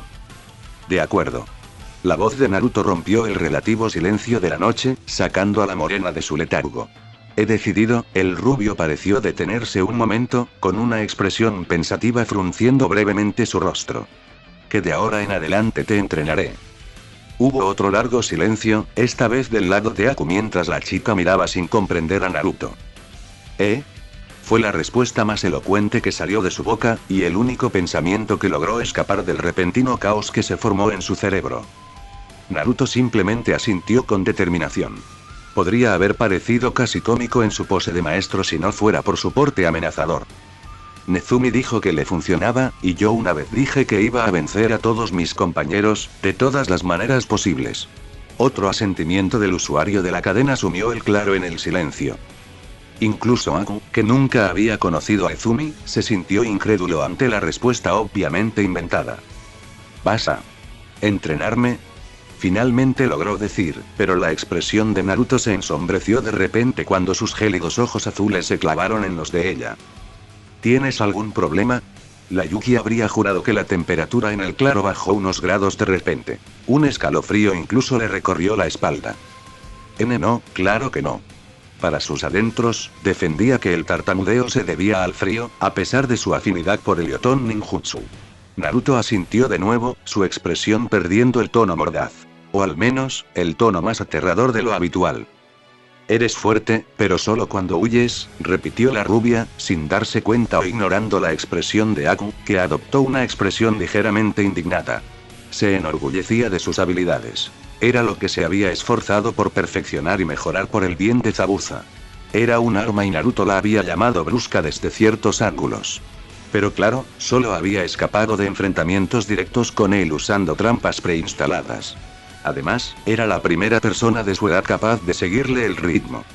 De acuerdo. La voz de Naruto rompió el relativo silencio de la noche, sacando a la morena de su letargo. He decidido, el rubio pareció detenerse un momento, con una expresión pensativa frunciendo brevemente su rostro. Que de ahora en adelante te entrenaré. Hubo otro largo silencio, esta vez del lado de Aku mientras la chica miraba sin comprender a Naruto. Fue la respuesta más elocuente que salió de su boca, y el único pensamiento que logró escapar del repentino caos que se formó en su cerebro. Naruto simplemente asintió con determinación. Podría haber parecido casi cómico en su pose de maestro si no fuera por su porte amenazador. Nezumi dijo que le funcionaba, y yo una vez dije que iba a vencer a todos mis compañeros, de todas las maneras posibles. Otro asentimiento del usuario de la cadena sumió el claro en el silencio. Incluso Aku, que nunca había conocido a Nezumi, se sintió incrédulo ante la respuesta obviamente inventada. ¿Vas a entrenarme? Finalmente logró decir, pero la expresión de Naruto se ensombreció de repente cuando sus gélidos ojos azules se clavaron en los de ella. ¿Tienes algún problema? La Yuki habría jurado que la temperatura en el claro bajó unos grados de repente. Un escalofrío incluso le recorrió la espalda. No, claro que no. Para sus adentros, defendía que el tartamudeo se debía al frío, a pesar de su afinidad por el Yoton Ninjutsu. Naruto asintió de nuevo, su expresión perdiendo el tono mordaz. O al menos, el tono más aterrador de lo habitual. Eres fuerte, pero solo cuando huyes, repitió la rubia, sin darse cuenta o ignorando la expresión de Aku, que adoptó una expresión ligeramente indignada. Se enorgullecía de sus habilidades. Era lo que se había esforzado por perfeccionar y mejorar por el bien de Zabuza. Era un arma y Naruto la había llamado brusca desde ciertos ángulos. Pero claro, solo había escapado de enfrentamientos directos con él usando trampas preinstaladas. Además, era la primera persona de su edad capaz de seguirle el ritmo.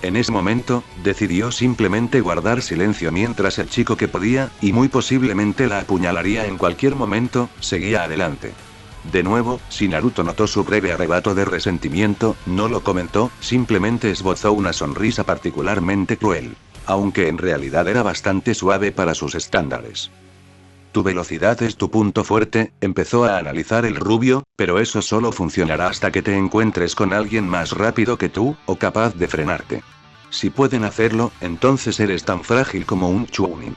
En ese momento, decidió simplemente guardar silencio mientras el chico que podía, y muy posiblemente la apuñalaría en cualquier momento, seguía adelante. De nuevo, si Naruto notó su breve arrebato de resentimiento, no lo comentó, simplemente esbozó una sonrisa particularmente cruel. Aunque en realidad era bastante suave para sus estándares. Tu velocidad es tu punto fuerte, empezó a analizar el rubio, pero eso solo funcionará hasta que te encuentres con alguien más rápido que tú, o capaz de frenarte. Si pueden hacerlo, entonces eres tan frágil como un Chunin.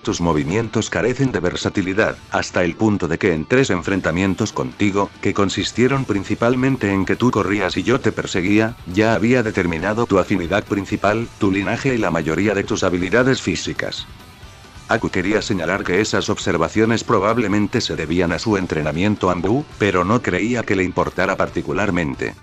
Tus movimientos carecen de versatilidad, hasta el punto de que en 3 enfrentamientos contigo, que consistieron principalmente en que tú corrías y yo te perseguía, ya había determinado tu afinidad principal, tu linaje y la mayoría de tus habilidades físicas. Aku quería señalar que esas observaciones probablemente se debían a su entrenamiento Anbu, pero no creía que le importara particularmente.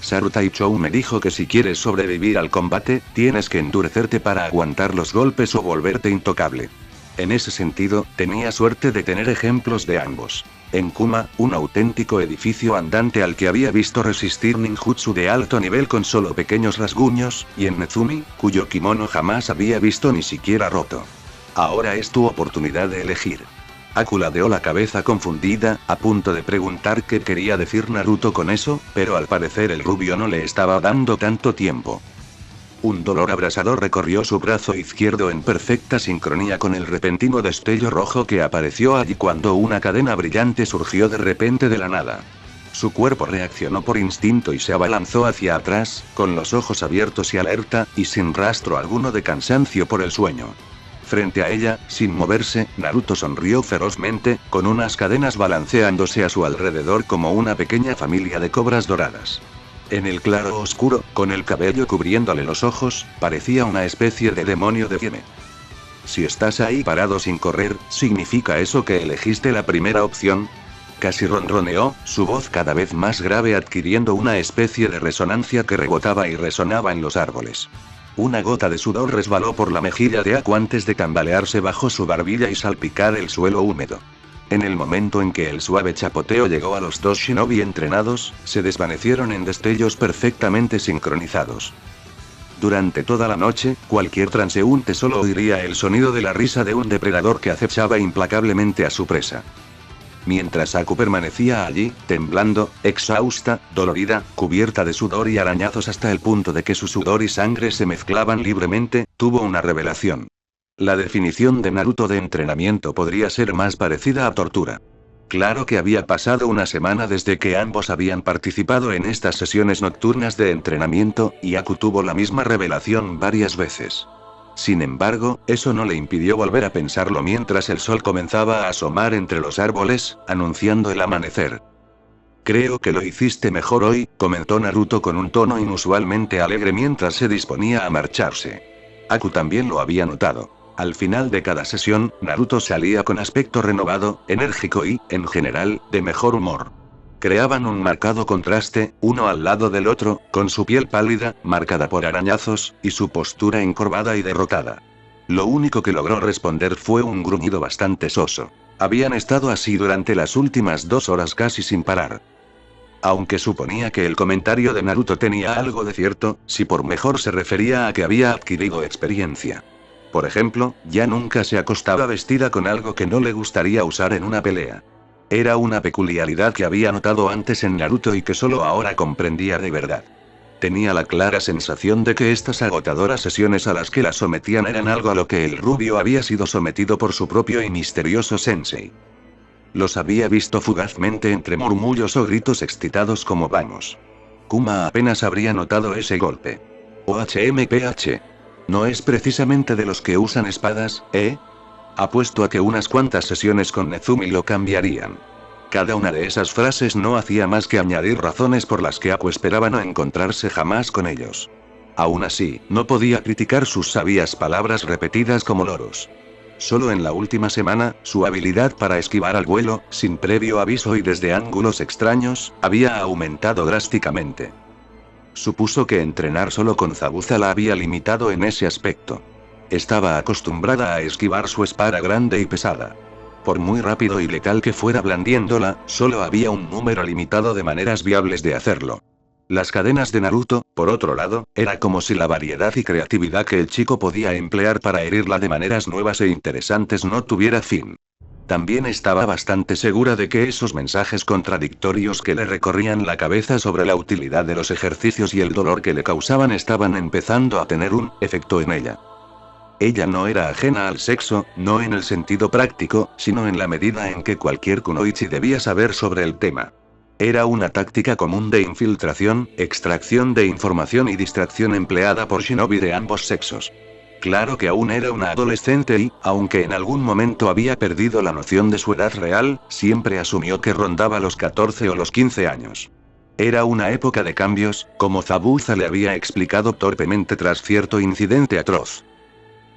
Saru Taichou me dijo que si quieres sobrevivir al combate, tienes que endurecerte para aguantar los golpes o volverte intocable. En ese sentido, tenía suerte de tener ejemplos de ambos. En Kuma, un auténtico edificio andante al que había visto resistir ninjutsu de alto nivel con solo pequeños rasguños, y en Nezumi, cuyo kimono jamás había visto ni siquiera roto. Ahora es tu oportunidad de elegir. Aku ladeó la cabeza confundida, a punto de preguntar qué quería decir Naruto con eso, pero al parecer el rubio no le estaba dando tanto tiempo. Un dolor abrasador recorrió su brazo izquierdo en perfecta sincronía con el repentino destello rojo que apareció allí cuando una cadena brillante surgió de repente de la nada. Su cuerpo reaccionó por instinto y se abalanzó hacia atrás, con los ojos abiertos y alerta, y sin rastro alguno de cansancio por el sueño. Frente a ella, sin moverse, Naruto sonrió ferozmente, con unas cadenas balanceándose a su alrededor como una pequeña familia de cobras doradas. En el claro oscuro, con el cabello cubriéndole los ojos, parecía una especie de demonio de hieme. Si estás ahí parado sin correr, ¿significa eso que elegiste la primera opción? Casi ronroneó, su voz cada vez más grave adquiriendo una especie de resonancia que rebotaba y resonaba en los árboles. Una gota de sudor resbaló por la mejilla de Aku antes de tambalearse bajo su barbilla y salpicar el suelo húmedo. En el momento en que el suave chapoteo llegó a los 2 shinobi entrenados, se desvanecieron en destellos perfectamente sincronizados. Durante toda la noche, cualquier transeúnte solo oiría el sonido de la risa de un depredador que acechaba implacablemente a su presa. Mientras Aku permanecía allí, temblando, exhausta, dolorida, cubierta de sudor y arañazos hasta el punto de que su sudor y sangre se mezclaban libremente, tuvo una revelación. La definición de Naruto de entrenamiento podría ser más parecida a tortura. Claro que había pasado una semana desde que ambos habían participado en estas sesiones nocturnas de entrenamiento, y Aku tuvo la misma revelación varias veces. Sin embargo, eso no le impidió volver a pensarlo mientras el sol comenzaba a asomar entre los árboles, anunciando el amanecer. Creo que lo hiciste mejor hoy, comentó Naruto con un tono inusualmente alegre mientras se disponía a marcharse. Aku también lo había notado. Al final de cada sesión, Naruto salía con aspecto renovado, enérgico y, en general, de mejor humor. Creaban un marcado contraste, uno al lado del otro, con su piel pálida, marcada por arañazos, y su postura encorvada y derrotada. Lo único que logró responder fue un gruñido bastante soso. Habían estado así durante las últimas 2 horas casi sin parar. Aunque suponía que el comentario de Naruto tenía algo de cierto, si por mejor se refería a que había adquirido experiencia. Por ejemplo, ya nunca se acostaba vestida con algo que no le gustaría usar en una pelea. Era una peculiaridad que había notado antes en Naruto y que solo ahora comprendía de verdad. Tenía la clara sensación de que estas agotadoras sesiones a las que la sometían eran algo a lo que el rubio había sido sometido por su propio y misterioso sensei. Los había visto fugazmente entre murmullos o gritos excitados como vamos. Kuma apenas habría notado ese golpe. OHMPH. No es precisamente de los que usan espadas, ¿eh? Apuesto a que unas cuantas sesiones con Nezumi lo cambiarían. Cada una de esas frases no hacía más que añadir razones por las que Aku esperaba no encontrarse jamás con ellos. Aún así, no podía criticar sus sabias palabras repetidas como loros. Solo en la última semana, su habilidad para esquivar al vuelo, sin previo aviso y desde ángulos extraños, había aumentado drásticamente. Supuso que entrenar solo con Zabuza la había limitado en ese aspecto. Estaba acostumbrada a esquivar su espada grande y pesada. Por muy rápido y letal que fuera blandiéndola, solo había un número limitado de maneras viables de hacerlo. Las cadenas de Naruto, por otro lado, era como si la variedad y creatividad que el chico podía emplear para herirla de maneras nuevas e interesantes no tuviera fin. También estaba bastante segura de que esos mensajes contradictorios que le recorrían la cabeza sobre la utilidad de los ejercicios y el dolor que le causaban estaban empezando a tener un efecto en ella. Ella no era ajena al sexo, no en el sentido práctico, sino en la medida en que cualquier kunoichi debía saber sobre el tema. Era una táctica común de infiltración, extracción de información y distracción empleada por shinobi de ambos sexos. Claro que aún era una adolescente y, aunque en algún momento había perdido la noción de su edad real, siempre asumió que rondaba los 14 o los 15 años. Era una época de cambios, como Zabuza le había explicado torpemente tras cierto incidente atroz.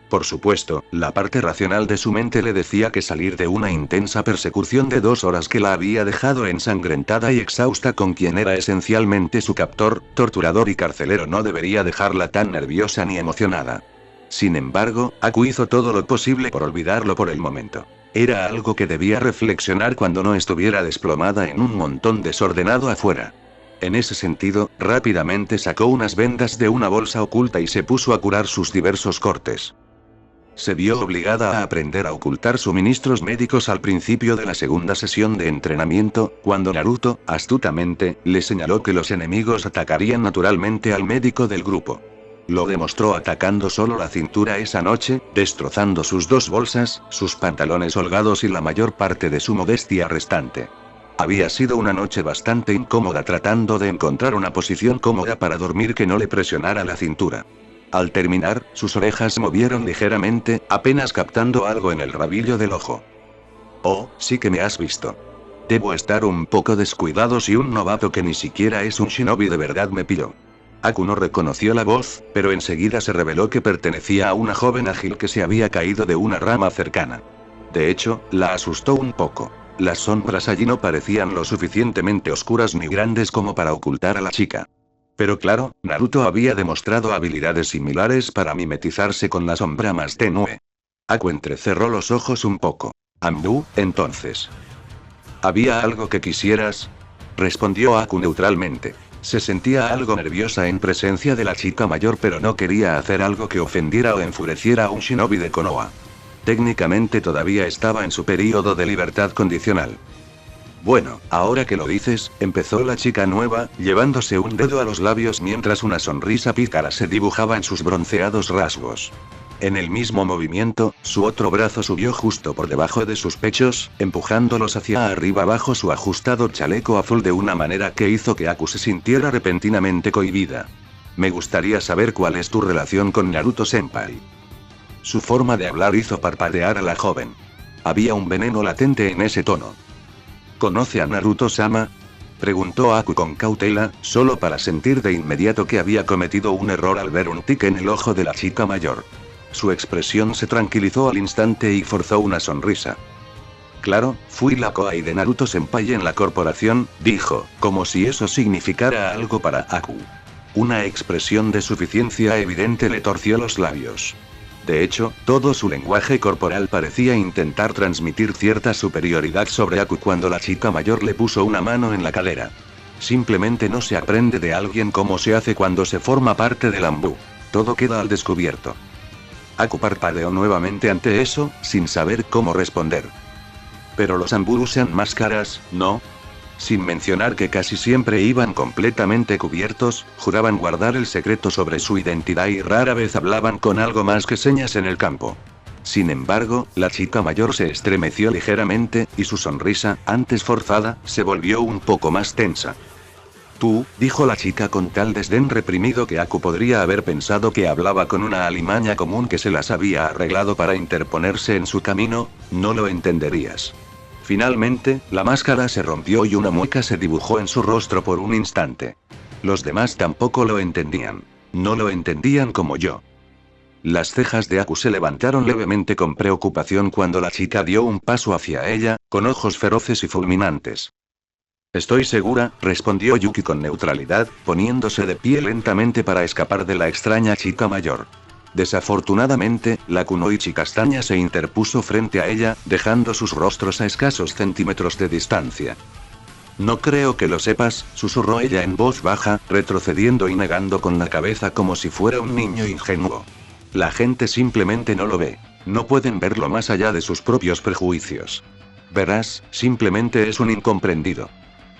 Por supuesto, la parte racional de su mente le decía que salir de una intensa persecución de 2 horas que la había dejado ensangrentada y exhausta con quien era esencialmente su captor, torturador y carcelero no debería dejarla tan nerviosa ni emocionada. Sin embargo, Aku hizo todo lo posible por olvidarlo por el momento. Era algo que debía reflexionar cuando no estuviera desplomada en un montón desordenado afuera. En ese sentido, rápidamente sacó unas vendas de una bolsa oculta y se puso a curar sus diversos cortes. Se vio obligada a aprender a ocultar suministros médicos al principio de la segunda sesión de entrenamiento, cuando Naruto, astutamente, le señaló que los enemigos atacarían naturalmente al médico del grupo. Lo demostró atacando solo la cintura esa noche, destrozando sus 2 bolsas, sus pantalones holgados y la mayor parte de su modestia restante. Había sido una noche bastante incómoda tratando de encontrar una posición cómoda para dormir que no le presionara la cintura. Al terminar, sus orejas se movieron ligeramente, apenas captando algo en el rabillo del ojo. Oh, sí que me has visto. Debo estar un poco descuidado si un novato que ni siquiera es un shinobi de verdad me pilló. Aku no reconoció la voz, pero enseguida se reveló que pertenecía a una joven ágil que se había caído de una rama cercana. De hecho, la asustó un poco. Las sombras allí no parecían lo suficientemente oscuras ni grandes como para ocultar a la chica. Pero claro, Naruto había demostrado habilidades similares para mimetizarse con la sombra más tenue. Aku entrecerró los ojos un poco. «Ambu, entonces. ¿Había algo que quisieras?», respondió Aku neutralmente. Se sentía algo nerviosa en presencia de la chica mayor, pero no quería hacer algo que ofendiera o enfureciera a un shinobi de Konoha. Técnicamente todavía estaba en su período de libertad condicional. «Bueno, ahora que lo dices», empezó la chica nueva, llevándose un dedo a los labios mientras una sonrisa pícara se dibujaba en sus bronceados rasgos. En el mismo movimiento, su otro brazo subió justo por debajo de sus pechos, empujándolos hacia arriba bajo su ajustado chaleco azul de una manera que hizo que Aku se sintiera repentinamente cohibida. «Me gustaría saber cuál es tu relación con Naruto-senpai». Su forma de hablar hizo parpadear a la joven. Había un veneno latente en ese tono. «¿Conoce a Naruto-sama?», preguntó Aku con cautela, solo para sentir de inmediato que había cometido un error al ver un tic en el ojo de la chica mayor. Su expresión se tranquilizó al instante y forzó una sonrisa. Claro, fui la Koai de Naruto-senpai en la corporación, dijo, como si eso significara algo para Aku. Una expresión de suficiencia evidente le torció los labios. De hecho, todo su lenguaje corporal parecía intentar transmitir cierta superioridad sobre Aku cuando la chica mayor le puso una mano en la cadera. Simplemente no se aprende de alguien como se hace cuando se forma parte del Anbu. Todo queda al descubierto. Aku parpadeó nuevamente ante eso, sin saber cómo responder. Pero los Anbu usan máscaras, ¿no? Sin mencionar que casi siempre iban completamente cubiertos, juraban guardar el secreto sobre su identidad y rara vez hablaban con algo más que señas en el campo. Sin embargo, la chica mayor se estremeció ligeramente, y su sonrisa, antes forzada, se volvió un poco más tensa. Tú, dijo la chica con tal desdén reprimido que Aku podría haber pensado que hablaba con una alimaña común que se las había arreglado para interponerse en su camino, no lo entenderías. Finalmente, la máscara se rompió y una mueca se dibujó en su rostro por un instante. Los demás tampoco lo entendían. No lo entendían como yo. Las cejas de Aku se levantaron levemente con preocupación cuando la chica dio un paso hacia ella, con ojos feroces y fulminantes. Estoy segura, respondió Yuki con neutralidad, poniéndose de pie lentamente para escapar de la extraña chica mayor. Desafortunadamente, la kunoichi castaña se interpuso frente a ella, dejando sus rostros a escasos centímetros de distancia. No creo que lo sepas, susurró ella en voz baja, retrocediendo y negando con la cabeza como si fuera un niño ingenuo. La gente simplemente no lo ve. No pueden verlo más allá de sus propios prejuicios. Verás, simplemente es un incomprendido.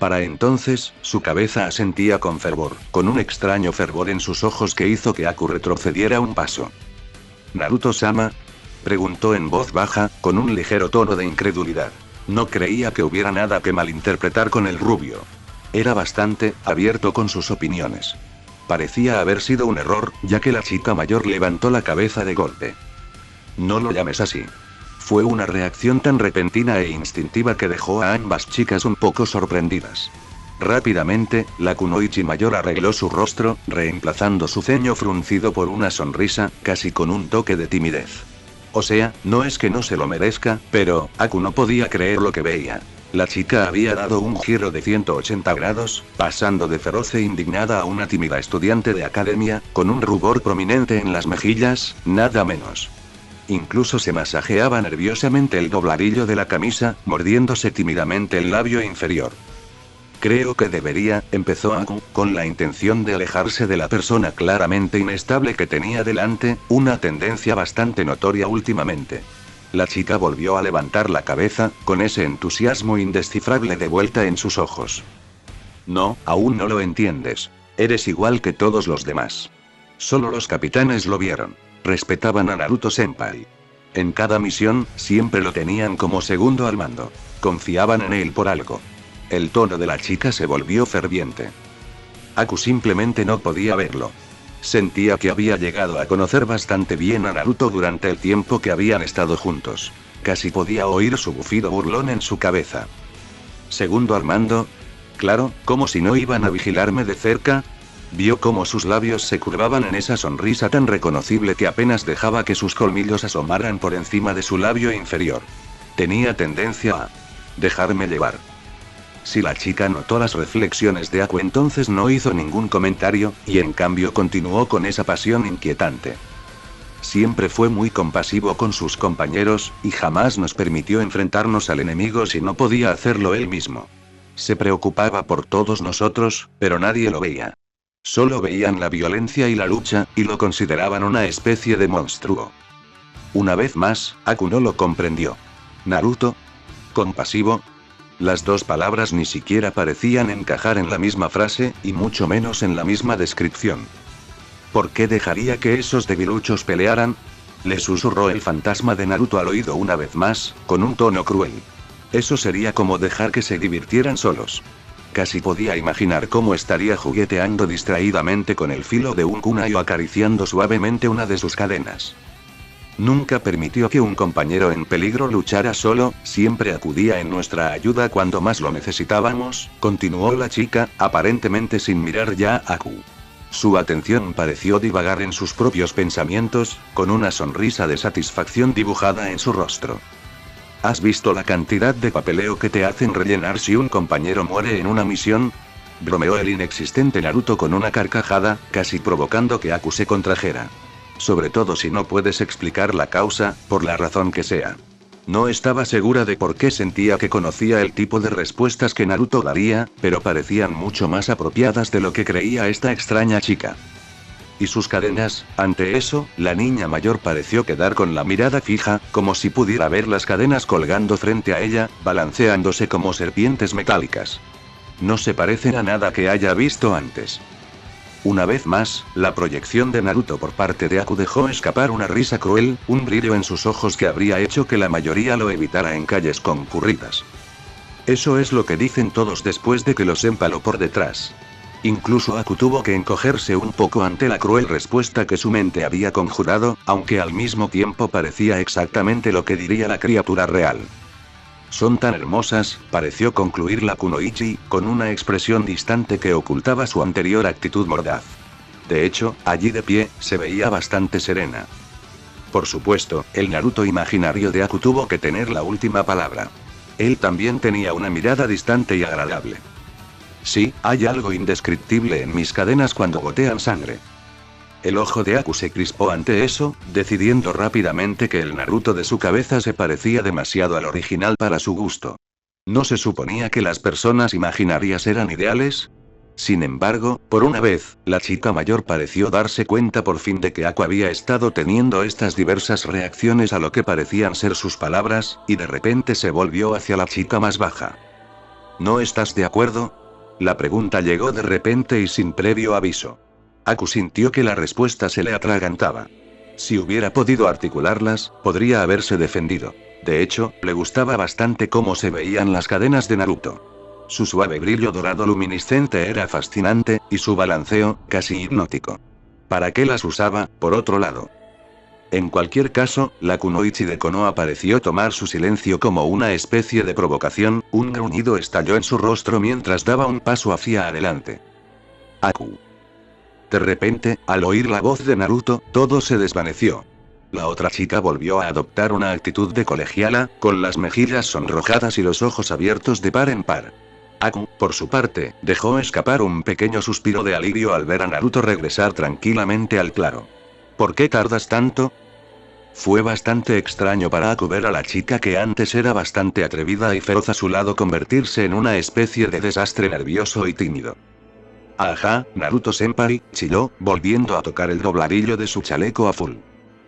Para entonces, su cabeza asentía con fervor, con un extraño fervor en sus ojos que hizo que Aku retrocediera un paso. ¿Naruto-sama? Preguntó en voz baja, con un ligero tono de incredulidad. No creía que hubiera nada que malinterpretar con el rubio. Era bastante abierto con sus opiniones. Parecía haber sido un error, ya que la chica mayor levantó la cabeza de golpe. No lo llames así. Fue una reacción tan repentina e instintiva que dejó a ambas chicas un poco sorprendidas. Rápidamente, la kunoichi mayor arregló su rostro, reemplazando su ceño fruncido por una sonrisa, casi con un toque de timidez. O sea, no es que no se lo merezca, pero, Aku no podía creer lo que veía. La chica había dado un giro de 180 grados, pasando de feroz e indignada a una tímida estudiante de academia, con un rubor prominente en las mejillas, nada menos. Incluso se masajeaba nerviosamente el dobladillo de la camisa, mordiéndose tímidamente el labio inferior. Creo que debería, empezó Aku, con la intención de alejarse de la persona claramente inestable que tenía delante, una tendencia bastante notoria últimamente. La chica volvió a levantar la cabeza, con ese entusiasmo indescifrable de vuelta en sus ojos. No, aún no lo entiendes. Eres igual que todos los demás. Solo los capitanes lo vieron. Respetaban a Naruto-senpai. En cada misión, siempre lo tenían como segundo al mando. Confiaban en él por algo. El tono de la chica se volvió ferviente. Aku simplemente no podía verlo. Sentía que había llegado a conocer bastante bien a Naruto durante el tiempo que habían estado juntos. Casi podía oír su bufido burlón en su cabeza. ¿Segundo al mando? Claro, como si no iban a vigilarme de cerca. Vio cómo sus labios se curvaban en esa sonrisa tan reconocible que apenas dejaba que sus colmillos asomaran por encima de su labio inferior. Tenía tendencia a dejarme llevar. Si la chica notó las reflexiones de Aku, entonces no hizo ningún comentario, y en cambio continuó con esa pasión inquietante. Siempre fue muy compasivo con sus compañeros, y jamás nos permitió enfrentarnos al enemigo si no podía hacerlo él mismo. Se preocupaba por todos nosotros, pero nadie lo veía. Solo veían la violencia y la lucha, y lo consideraban una especie de monstruo. Una vez más, Aku no lo comprendió. ¿Naruto? ¿Compasivo? Las dos palabras ni siquiera parecían encajar en la misma frase, y mucho menos en la misma descripción. ¿Por qué dejaría que esos debiluchos pelearan? Le susurró el fantasma de Naruto al oído una vez más, con un tono cruel. Eso sería como dejar que se divirtieran solos. Casi podía imaginar cómo estaría jugueteando distraídamente con el filo de un kunai o acariciando suavemente una de sus cadenas. Nunca permitió que un compañero en peligro luchara solo, siempre acudía en nuestra ayuda cuando más lo necesitábamos, continuó la chica, aparentemente sin mirar ya a Aku. Su atención pareció divagar en sus propios pensamientos, con una sonrisa de satisfacción dibujada en su rostro. ¿Has visto la cantidad de papeleo que te hacen rellenar si un compañero muere en una misión? Bromeó el inexistente Naruto con una carcajada, casi provocando que Aku se contrajera. Sobre todo si no puedes explicar la causa, por la razón que sea. No estaba segura de por qué sentía que conocía el tipo de respuestas que Naruto daría, pero parecían mucho más apropiadas de lo que creía esta extraña chica. ¿Y sus cadenas? Ante eso, la niña mayor pareció quedar con la mirada fija, como si pudiera ver las cadenas colgando frente a ella, balanceándose como serpientes metálicas. No se parecen a nada que haya visto antes. Una vez más, la proyección de Naruto por parte de Aku dejó escapar una risa cruel, un brillo en sus ojos que habría hecho que la mayoría lo evitara en calles concurridas. Eso es lo que dicen todos después de que los empaló por detrás. Incluso Aku tuvo que encogerse un poco ante la cruel respuesta que su mente había conjurado, aunque al mismo tiempo parecía exactamente lo que diría la criatura real. Son tan hermosas, pareció concluir la Kunoichi, con una expresión distante que ocultaba su anterior actitud mordaz. De hecho, allí de pie, se veía bastante serena. Por supuesto, el Naruto imaginario de Aku tuvo que tener la última palabra. Él también tenía una mirada distante y agradable. Sí, hay algo indescriptible en mis cadenas cuando gotean sangre. El ojo de Aku se crispó ante eso, decidiendo rápidamente que el Naruto de su cabeza se parecía demasiado al original para su gusto. ¿No se suponía que las personas imaginarias eran ideales? Sin embargo, por una vez, la chica mayor pareció darse cuenta por fin de que Aku había estado teniendo estas diversas reacciones a lo que parecían ser sus palabras, y de repente se volvió hacia la chica más baja. ¿No estás de acuerdo? La pregunta llegó de repente y sin previo aviso. Aku sintió que la respuesta se le atragantaba. Si hubiera podido articularlas, podría haberse defendido. De hecho, le gustaba bastante cómo se veían las cadenas de Naruto. Su suave brillo dorado luminiscente era fascinante, y su balanceo, casi hipnótico. ¿Para qué las usaba, por otro lado? En cualquier caso, la Kunoichi de Konoha pareció tomar su silencio como una especie de provocación, un gruñido estalló en su rostro mientras daba un paso hacia adelante. Aku. De repente, al oír la voz de Naruto, todo se desvaneció. La otra chica volvió a adoptar una actitud de colegiala, con las mejillas sonrojadas y los ojos abiertos de par en par. Aku, por su parte, dejó escapar un pequeño suspiro de alivio al ver a Naruto regresar tranquilamente al claro. ¿Por qué tardas tanto? Fue bastante extraño para Aku ver a la chica que antes era bastante atrevida y feroz a su lado convertirse en una especie de desastre nervioso y tímido. Ajá, Naruto-senpai, chilló, volviendo a tocar el dobladillo de su chaleco azul.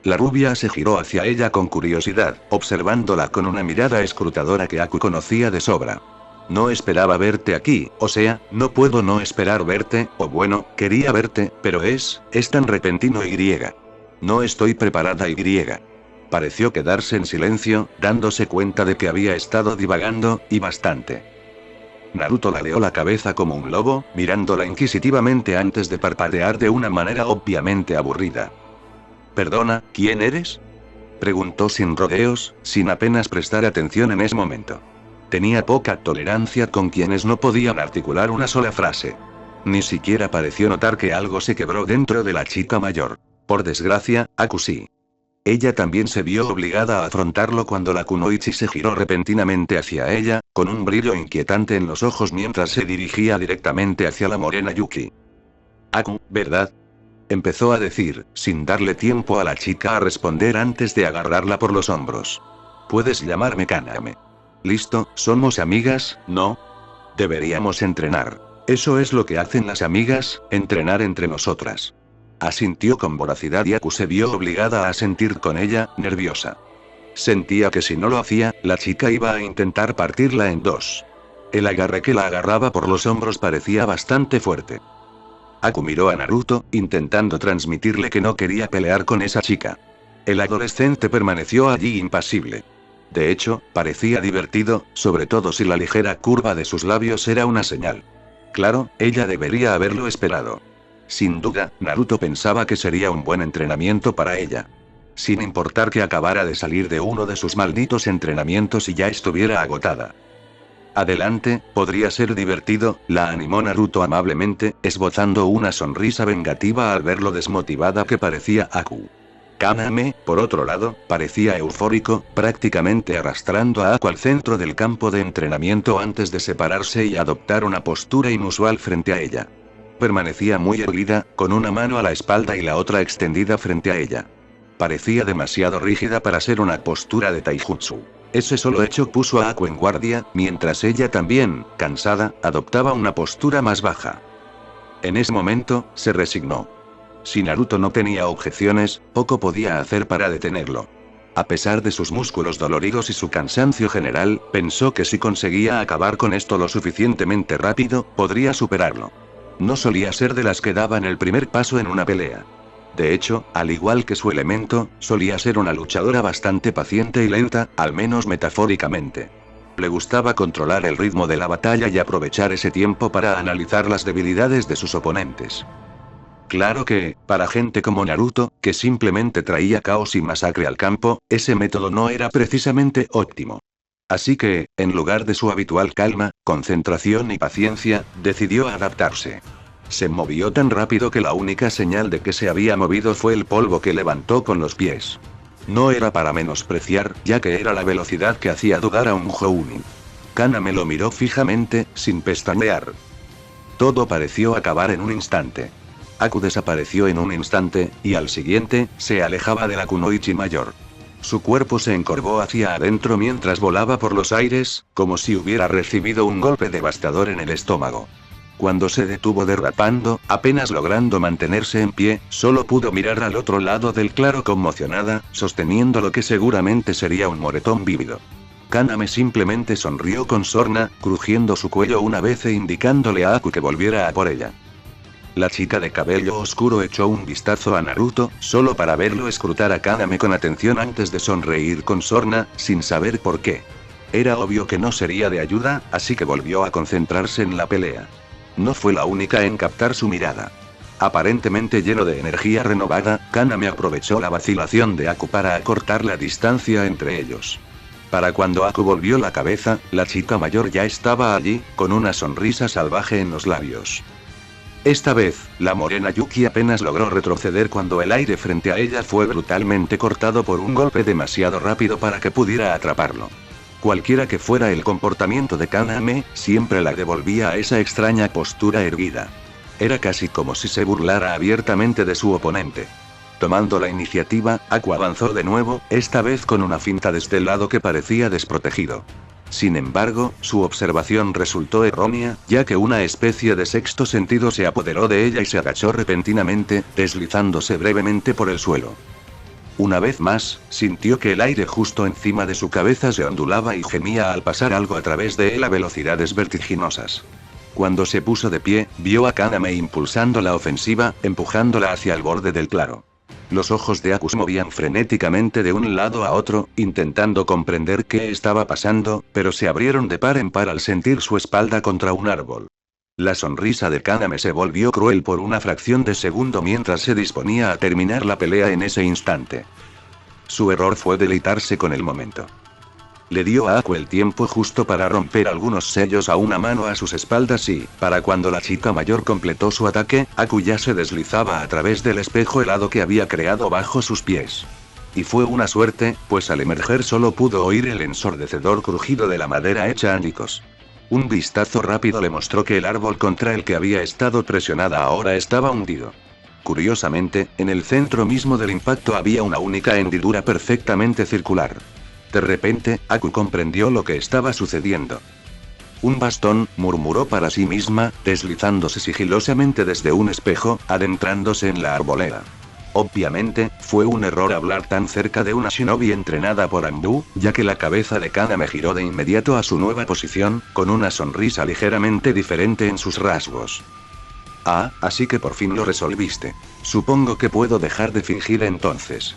La rubia se giró hacia ella con curiosidad, observándola con una mirada escrutadora que Aku conocía de sobra. No esperaba verte aquí, o sea, no puedo no esperar verte, o bueno, quería verte, pero es tan repentino y. No estoy preparada y. Pareció quedarse en silencio, dándose cuenta de que había estado divagando, y bastante. Naruto ladeó la cabeza como un lobo, mirándola inquisitivamente antes de parpadear de una manera obviamente aburrida. «Perdona, ¿quién eres?», preguntó sin rodeos, sin apenas prestar atención en ese momento. Tenía poca tolerancia con quienes no podían articular una sola frase. Ni siquiera pareció notar que algo se quebró dentro de la chica mayor. Por desgracia, Aku sí. Ella también se vio obligada a afrontarlo cuando la Kunoichi se giró repentinamente hacia ella, con un brillo inquietante en los ojos mientras se dirigía directamente hacia la morena Yuki. «Aku, ¿verdad?», empezó a decir, sin darle tiempo a la chica a responder antes de agarrarla por los hombros. «Puedes llamarme Kaname. Listo, somos amigas, ¿no? Deberíamos entrenar. Eso es lo que hacen las amigas, entrenar entre nosotras». Asintió con voracidad y Aku se vio obligada a sentir con ella, nerviosa. Sentía que si no lo hacía, la chica iba a intentar partirla en dos. El agarre que la agarraba por los hombros parecía bastante fuerte. Aku miró a Naruto, intentando transmitirle que no quería pelear con esa chica. El adolescente permaneció allí impasible. De hecho, parecía divertido, sobre todo si la ligera curva de sus labios era una señal. Claro, ella debería haberlo esperado. Sin duda, Naruto pensaba que sería un buen entrenamiento para ella. Sin importar que acabara de salir de uno de sus malditos entrenamientos y ya estuviera agotada. «Adelante, podría ser divertido», la animó Naruto amablemente, esbozando una sonrisa vengativa al ver lo desmotivada que parecía Aku. Kaname, por otro lado, parecía eufórico, prácticamente arrastrando a Aku al centro del campo de entrenamiento antes de separarse y adoptar una postura inusual frente a ella. Permanecía muy erguida, con una mano a la espalda y la otra extendida frente a ella. Parecía demasiado rígida para ser una postura de taijutsu. Ese solo hecho puso a Aku en guardia, mientras ella también, cansada, adoptaba una postura más baja. En ese momento, se resignó. Si Naruto no tenía objeciones, poco podía hacer para detenerlo. A pesar de sus músculos doloridos y su cansancio general, pensó que si conseguía acabar con esto lo suficientemente rápido, podría superarlo. No solía ser de las que daban el primer paso en una pelea. De hecho, al igual que su elemento, solía ser una luchadora bastante paciente y lenta, al menos metafóricamente. Le gustaba controlar el ritmo de la batalla y aprovechar ese tiempo para analizar las debilidades de sus oponentes. Claro que, para gente como Naruto, que simplemente traía caos y masacre al campo, ese método no era precisamente óptimo. Así que, en lugar de su habitual calma, concentración y paciencia, decidió adaptarse. Se movió tan rápido que la única señal de que se había movido fue el polvo que levantó con los pies. No era para menospreciar, ya que era la velocidad que hacía dudar a un Jounin. Kaname lo miró fijamente, sin pestañear. Todo pareció acabar en un instante. Aku desapareció en un instante, y al siguiente, se alejaba de la kunoichi mayor. Su cuerpo se encorvó hacia adentro mientras volaba por los aires, como si hubiera recibido un golpe devastador en el estómago. Cuando se detuvo derrapando, apenas logrando mantenerse en pie, solo pudo mirar al otro lado del claro conmocionada, sosteniendo lo que seguramente sería un moretón vívido. Kaname simplemente sonrió con sorna, crujiendo su cuello una vez e indicándole a Aku que volviera a por ella. La chica de cabello oscuro echó un vistazo a Naruto, solo para verlo escrutar a Kaname con atención antes de sonreír con sorna, sin saber por qué. Era obvio que no sería de ayuda, así que volvió a concentrarse en la pelea. No fue la única en captar su mirada. Aparentemente lleno de energía renovada, Kaname aprovechó la vacilación de Aku para acortar la distancia entre ellos. Para cuando Aku volvió la cabeza, la chica mayor ya estaba allí, con una sonrisa salvaje en los labios. Esta vez, la morena Yuki apenas logró retroceder cuando el aire frente a ella fue brutalmente cortado por un golpe demasiado rápido para que pudiera atraparlo. Cualquiera que fuera el comportamiento de Kaname, siempre la devolvía a esa extraña postura erguida. Era casi como si se burlara abiertamente de su oponente. Tomando la iniciativa, Aku avanzó de nuevo, esta vez con una finta desde el lado que parecía desprotegido. Sin embargo, su observación resultó errónea, ya que una especie de sexto sentido se apoderó de ella y se agachó repentinamente, deslizándose brevemente por el suelo. Una vez más, sintió que el aire justo encima de su cabeza se ondulaba y gemía al pasar algo a través de él a velocidades vertiginosas. Cuando se puso de pie, vio a Kaname impulsando la ofensiva, empujándola hacia el borde del claro. Los ojos de Aku se movían frenéticamente de un lado a otro, intentando comprender qué estaba pasando, pero se abrieron de par en par al sentir su espalda contra un árbol. La sonrisa de Kaname se volvió cruel por una fracción de segundo mientras se disponía a terminar la pelea en ese instante. Su error fue deleitarse con el momento. Le dio a Aku el tiempo justo para romper algunos sellos a una mano a sus espaldas y, para cuando la chica mayor completó su ataque, Aku ya se deslizaba a través del espejo helado que había creado bajo sus pies. Y fue una suerte, pues al emerger solo pudo oír el ensordecedor crujido de la madera hecha añicos. Un vistazo rápido le mostró que el árbol contra el que había estado presionada ahora estaba hundido. Curiosamente, en el centro mismo del impacto había una única hendidura perfectamente circular. De repente, Aku comprendió lo que estaba sucediendo. Un bastón, murmuró para sí misma, deslizándose sigilosamente desde un espejo, adentrándose en la arboleda. Obviamente, fue un error hablar tan cerca de una shinobi entrenada por Anbu, ya que la cabeza de Kaname giró de inmediato a su nueva posición, con una sonrisa ligeramente diferente en sus rasgos. Ah, así que por fin lo resolviste. Supongo que puedo dejar de fingir entonces.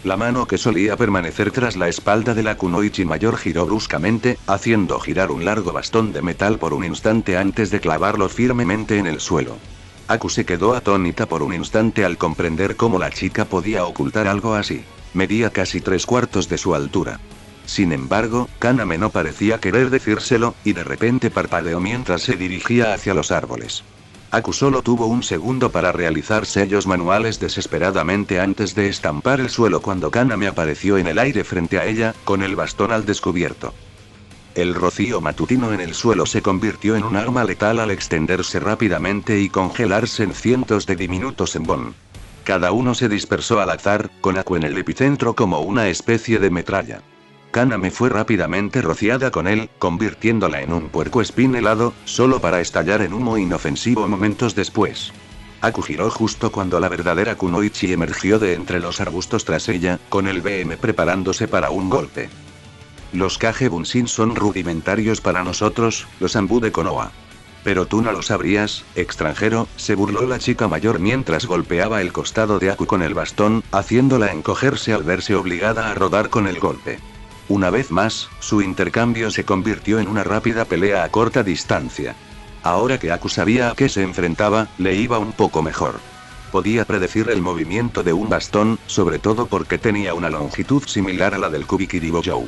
La mano que solía permanecer tras la espalda de la kunoichi mayor giró bruscamente, haciendo girar un largo bastón de metal por un instante antes de clavarlo firmemente en el suelo. Aku se quedó atónita por un instante al comprender cómo la chica podía ocultar algo así. Medía casi 3/4 de su altura. Sin embargo, Kaname no parecía querer decírselo, y de repente parpadeó mientras se dirigía hacia los árboles. Aku solo tuvo un segundo para realizar sellos manuales desesperadamente antes de estampar el suelo cuando Kaname apareció en el aire frente a ella, con el bastón al descubierto. El rocío matutino en el suelo se convirtió en un arma letal al extenderse rápidamente y congelarse en cientos de diminutos embón. Cada uno se dispersó al azar, con Aku en el epicentro como una especie de metralla. Kaname fue rápidamente rociada con él, convirtiéndola en un puercoespín helado, solo para estallar en humo inofensivo momentos después. Aku giró justo cuando la verdadera Kunoichi emergió de entre los arbustos tras ella, con el BM preparándose para un golpe. Los Kage Bunshin son rudimentarios para nosotros, los Anbu de Konoha. Pero tú no lo sabrías, extranjero, se burló la chica mayor mientras golpeaba el costado de Aku con el bastón, haciéndola encogerse al verse obligada a rodar con el golpe. Una vez más, su intercambio se convirtió en una rápida pelea a corta distancia. Ahora que Aku sabía a qué se enfrentaba, le iba un poco mejor. Podía predecir el movimiento de un bastón, sobre todo porque tenía una longitud similar a la del Kubikiri-Bojou.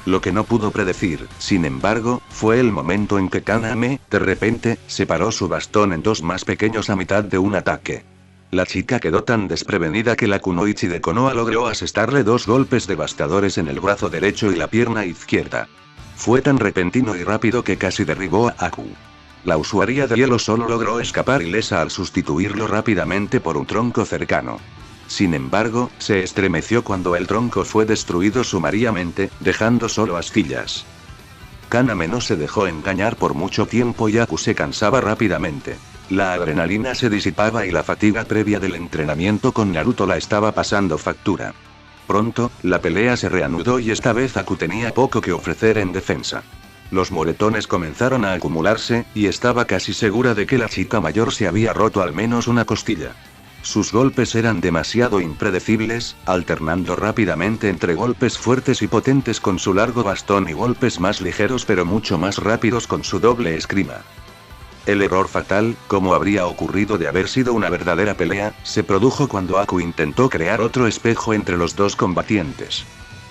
Lo que no pudo predecir, sin embargo, fue el momento en que Kaname, de repente, separó su bastón en dos más pequeños a mitad de un ataque. La chica quedó tan desprevenida que la Kunoichi de Konoha logró asestarle dos golpes devastadores en el brazo derecho y la pierna izquierda. Fue tan repentino y rápido que casi derribó a Aku. La usuaria de hielo solo logró escapar ilesa al sustituirlo rápidamente por un tronco cercano. Sin embargo, se estremeció cuando el tronco fue destruido sumariamente, dejando solo astillas. Kaname no se dejó engañar por mucho tiempo y Aku se cansaba rápidamente. La adrenalina se disipaba y la fatiga previa del entrenamiento con Naruto la estaba pasando factura. Pronto, la pelea se reanudó y esta vez Aku tenía poco que ofrecer en defensa. Los moretones comenzaron a acumularse, y estaba casi segura de que la chica mayor se había roto al menos una costilla. Sus golpes eran demasiado impredecibles, alternando rápidamente entre golpes fuertes y potentes con su largo bastón y golpes más ligeros pero mucho más rápidos con su doble esgrima. El error fatal, como habría ocurrido de haber sido una verdadera pelea, se produjo cuando Aku intentó crear otro espejo entre los dos combatientes.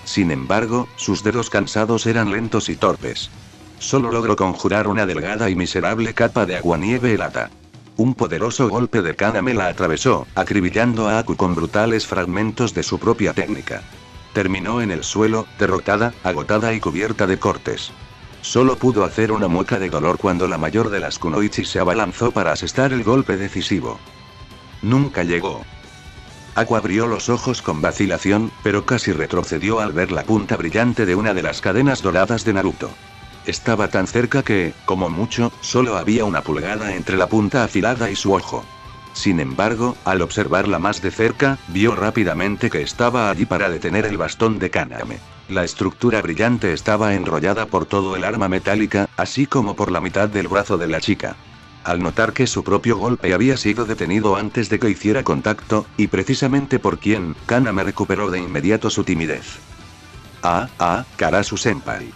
Sin embargo, sus dedos cansados eran lentos y torpes. Solo logró conjurar una delgada y miserable capa de aguanieve helada. Un poderoso golpe de Kaname la atravesó, acribillando a Aku con brutales fragmentos de su propia técnica. Terminó en el suelo, derrotada, agotada y cubierta de cortes. Solo pudo hacer una mueca de dolor cuando la mayor de las Kunoichi se abalanzó para asestar el golpe decisivo. Nunca llegó. Aku abrió los ojos con vacilación, pero casi retrocedió al ver la punta brillante de una de las cadenas doradas de Naruto. Estaba tan cerca que, como mucho, solo había una pulgada entre la punta afilada y su ojo. Sin embargo, al observarla más de cerca, vio rápidamente que estaba allí para detener el bastón de Kaname. La estructura brillante estaba enrollada por todo el arma metálica, así como por la mitad del brazo de la chica. Al notar que su propio golpe había sido detenido antes de que hiciera contacto, y precisamente por quien, Kaname recuperó de inmediato su timidez. Karasu-senpai.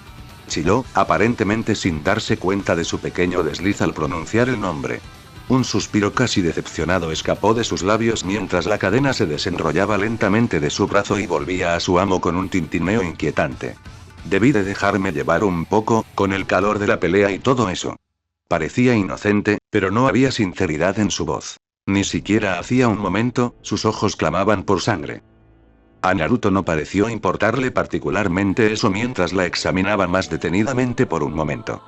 Chilló, aparentemente sin darse cuenta de su pequeño desliz al pronunciar el nombre. Un suspiro casi decepcionado escapó de sus labios mientras la cadena se desenrollaba lentamente de su brazo y volvía a su amo con un tintineo inquietante. Debí de dejarme llevar un poco, con el calor de la pelea y todo eso. Parecía inocente, pero no había sinceridad en su voz. Ni siquiera hacía un momento, sus ojos clamaban por sangre. A Naruto no pareció importarle particularmente eso mientras la examinaba más detenidamente por un momento.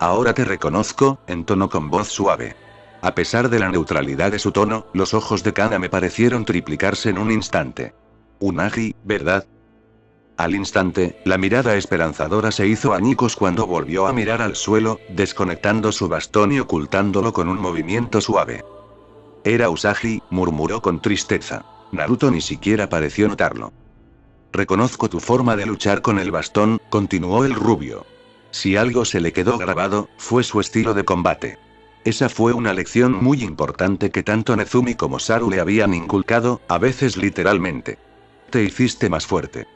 Ahora te reconozco, entonó con voz suave. A pesar de la neutralidad de su tono, los ojos de Kaname parecieron triplicarse en un instante. Unagi, ¿verdad? Al instante, la mirada esperanzadora se hizo añicos cuando volvió a mirar al suelo, desconectando su bastón y ocultándolo con un movimiento suave. Era Usagi, murmuró con tristeza. Naruto ni siquiera pareció notarlo. Reconozco tu forma de luchar con el bastón, continuó el rubio. Si algo se le quedó grabado, fue su estilo de combate. Esa fue una lección muy importante que tanto Nezumi como Saru le habían inculcado, a veces literalmente. Te hiciste más fuerte.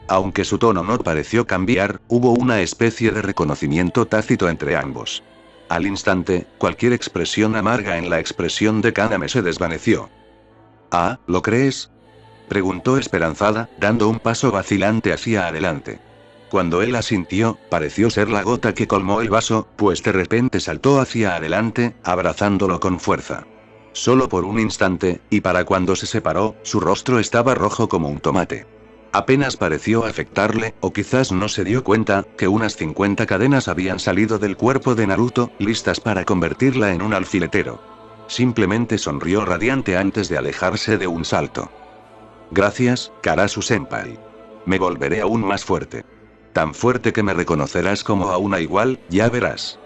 Aunque su tono no pareció cambiar, hubo una especie de reconocimiento tácito entre ambos. Al instante, cualquier expresión amarga en la expresión de Kaname se desvaneció. ¿Lo crees? Preguntó esperanzada, dando un paso vacilante hacia adelante. Cuando él asintió, pareció ser la gota que colmó el vaso, pues de repente saltó hacia adelante, abrazándolo con fuerza. Solo por un instante, y para cuando se separó, su rostro estaba rojo como un tomate. Apenas pareció afectarle, o quizás no se dio cuenta, que unas 50 cadenas habían salido del cuerpo de Naruto, listas para convertirla en un alfiletero. Simplemente sonrió radiante antes de alejarse de un salto. Gracias, Karasu-senpai. Me volveré aún más fuerte. Tan fuerte que me reconocerás como a una igual, ya verás.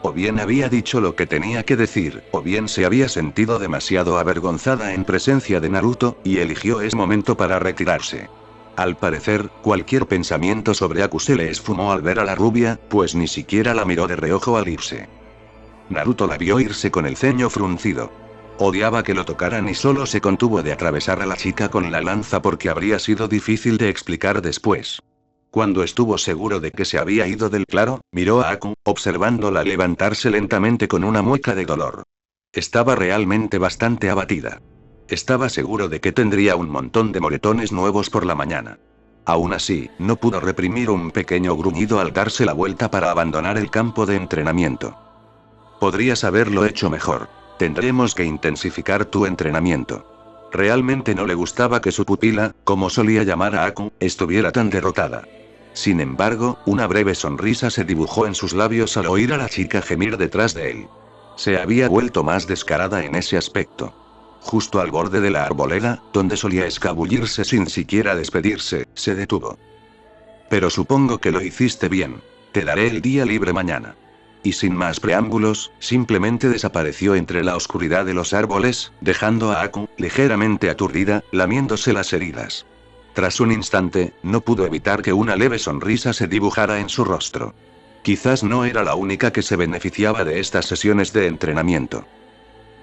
O bien había dicho lo que tenía que decir, o bien se había sentido demasiado avergonzada en presencia de Naruto, y eligió ese momento para retirarse. Al parecer, cualquier pensamiento sobre Aku se le esfumó al ver a la rubia, pues ni siquiera la miró de reojo al irse. Naruto la vio irse con el ceño fruncido. Odiaba que lo tocaran y solo se contuvo de atravesar a la chica con la lanza porque habría sido difícil de explicar después. Cuando estuvo seguro de que se había ido del claro, miró a Aku, observándola levantarse lentamente con una mueca de dolor. Estaba realmente bastante abatida. Estaba seguro de que tendría un montón de moretones nuevos por la mañana. Aún así, no pudo reprimir un pequeño gruñido al darse la vuelta para abandonar el campo de entrenamiento. Podrías haberlo hecho mejor. Tendremos que intensificar tu entrenamiento. Realmente no le gustaba que su pupila, como solía llamar a Aku, estuviera tan derrotada. Sin embargo, una breve sonrisa se dibujó en sus labios al oír a la chica gemir detrás de él. Se había vuelto más descarada en ese aspecto. Justo al borde de la arboleda, donde solía escabullirse sin siquiera despedirse, se detuvo. Pero supongo que lo hiciste bien. Te daré el día libre mañana. Y sin más preámbulos, simplemente desapareció entre la oscuridad de los árboles, dejando a Aku, ligeramente aturdida, lamiéndose las heridas. Tras un instante, no pudo evitar que una leve sonrisa se dibujara en su rostro. Quizás no era la única que se beneficiaba de estas sesiones de entrenamiento.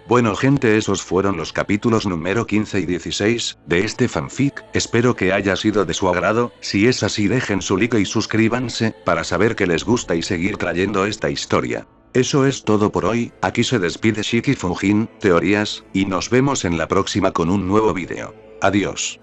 Bueno gente, esos fueron los capítulos número 15 y 16, de este fanfic, espero que haya sido de su agrado, si es así dejen su like y suscríbanse, para saber que les gusta y seguir trayendo esta historia. Eso es todo por hoy, aquí se despide Shiki Fujin, Teorías, y nos vemos en la próxima con un nuevo vídeo. Adiós.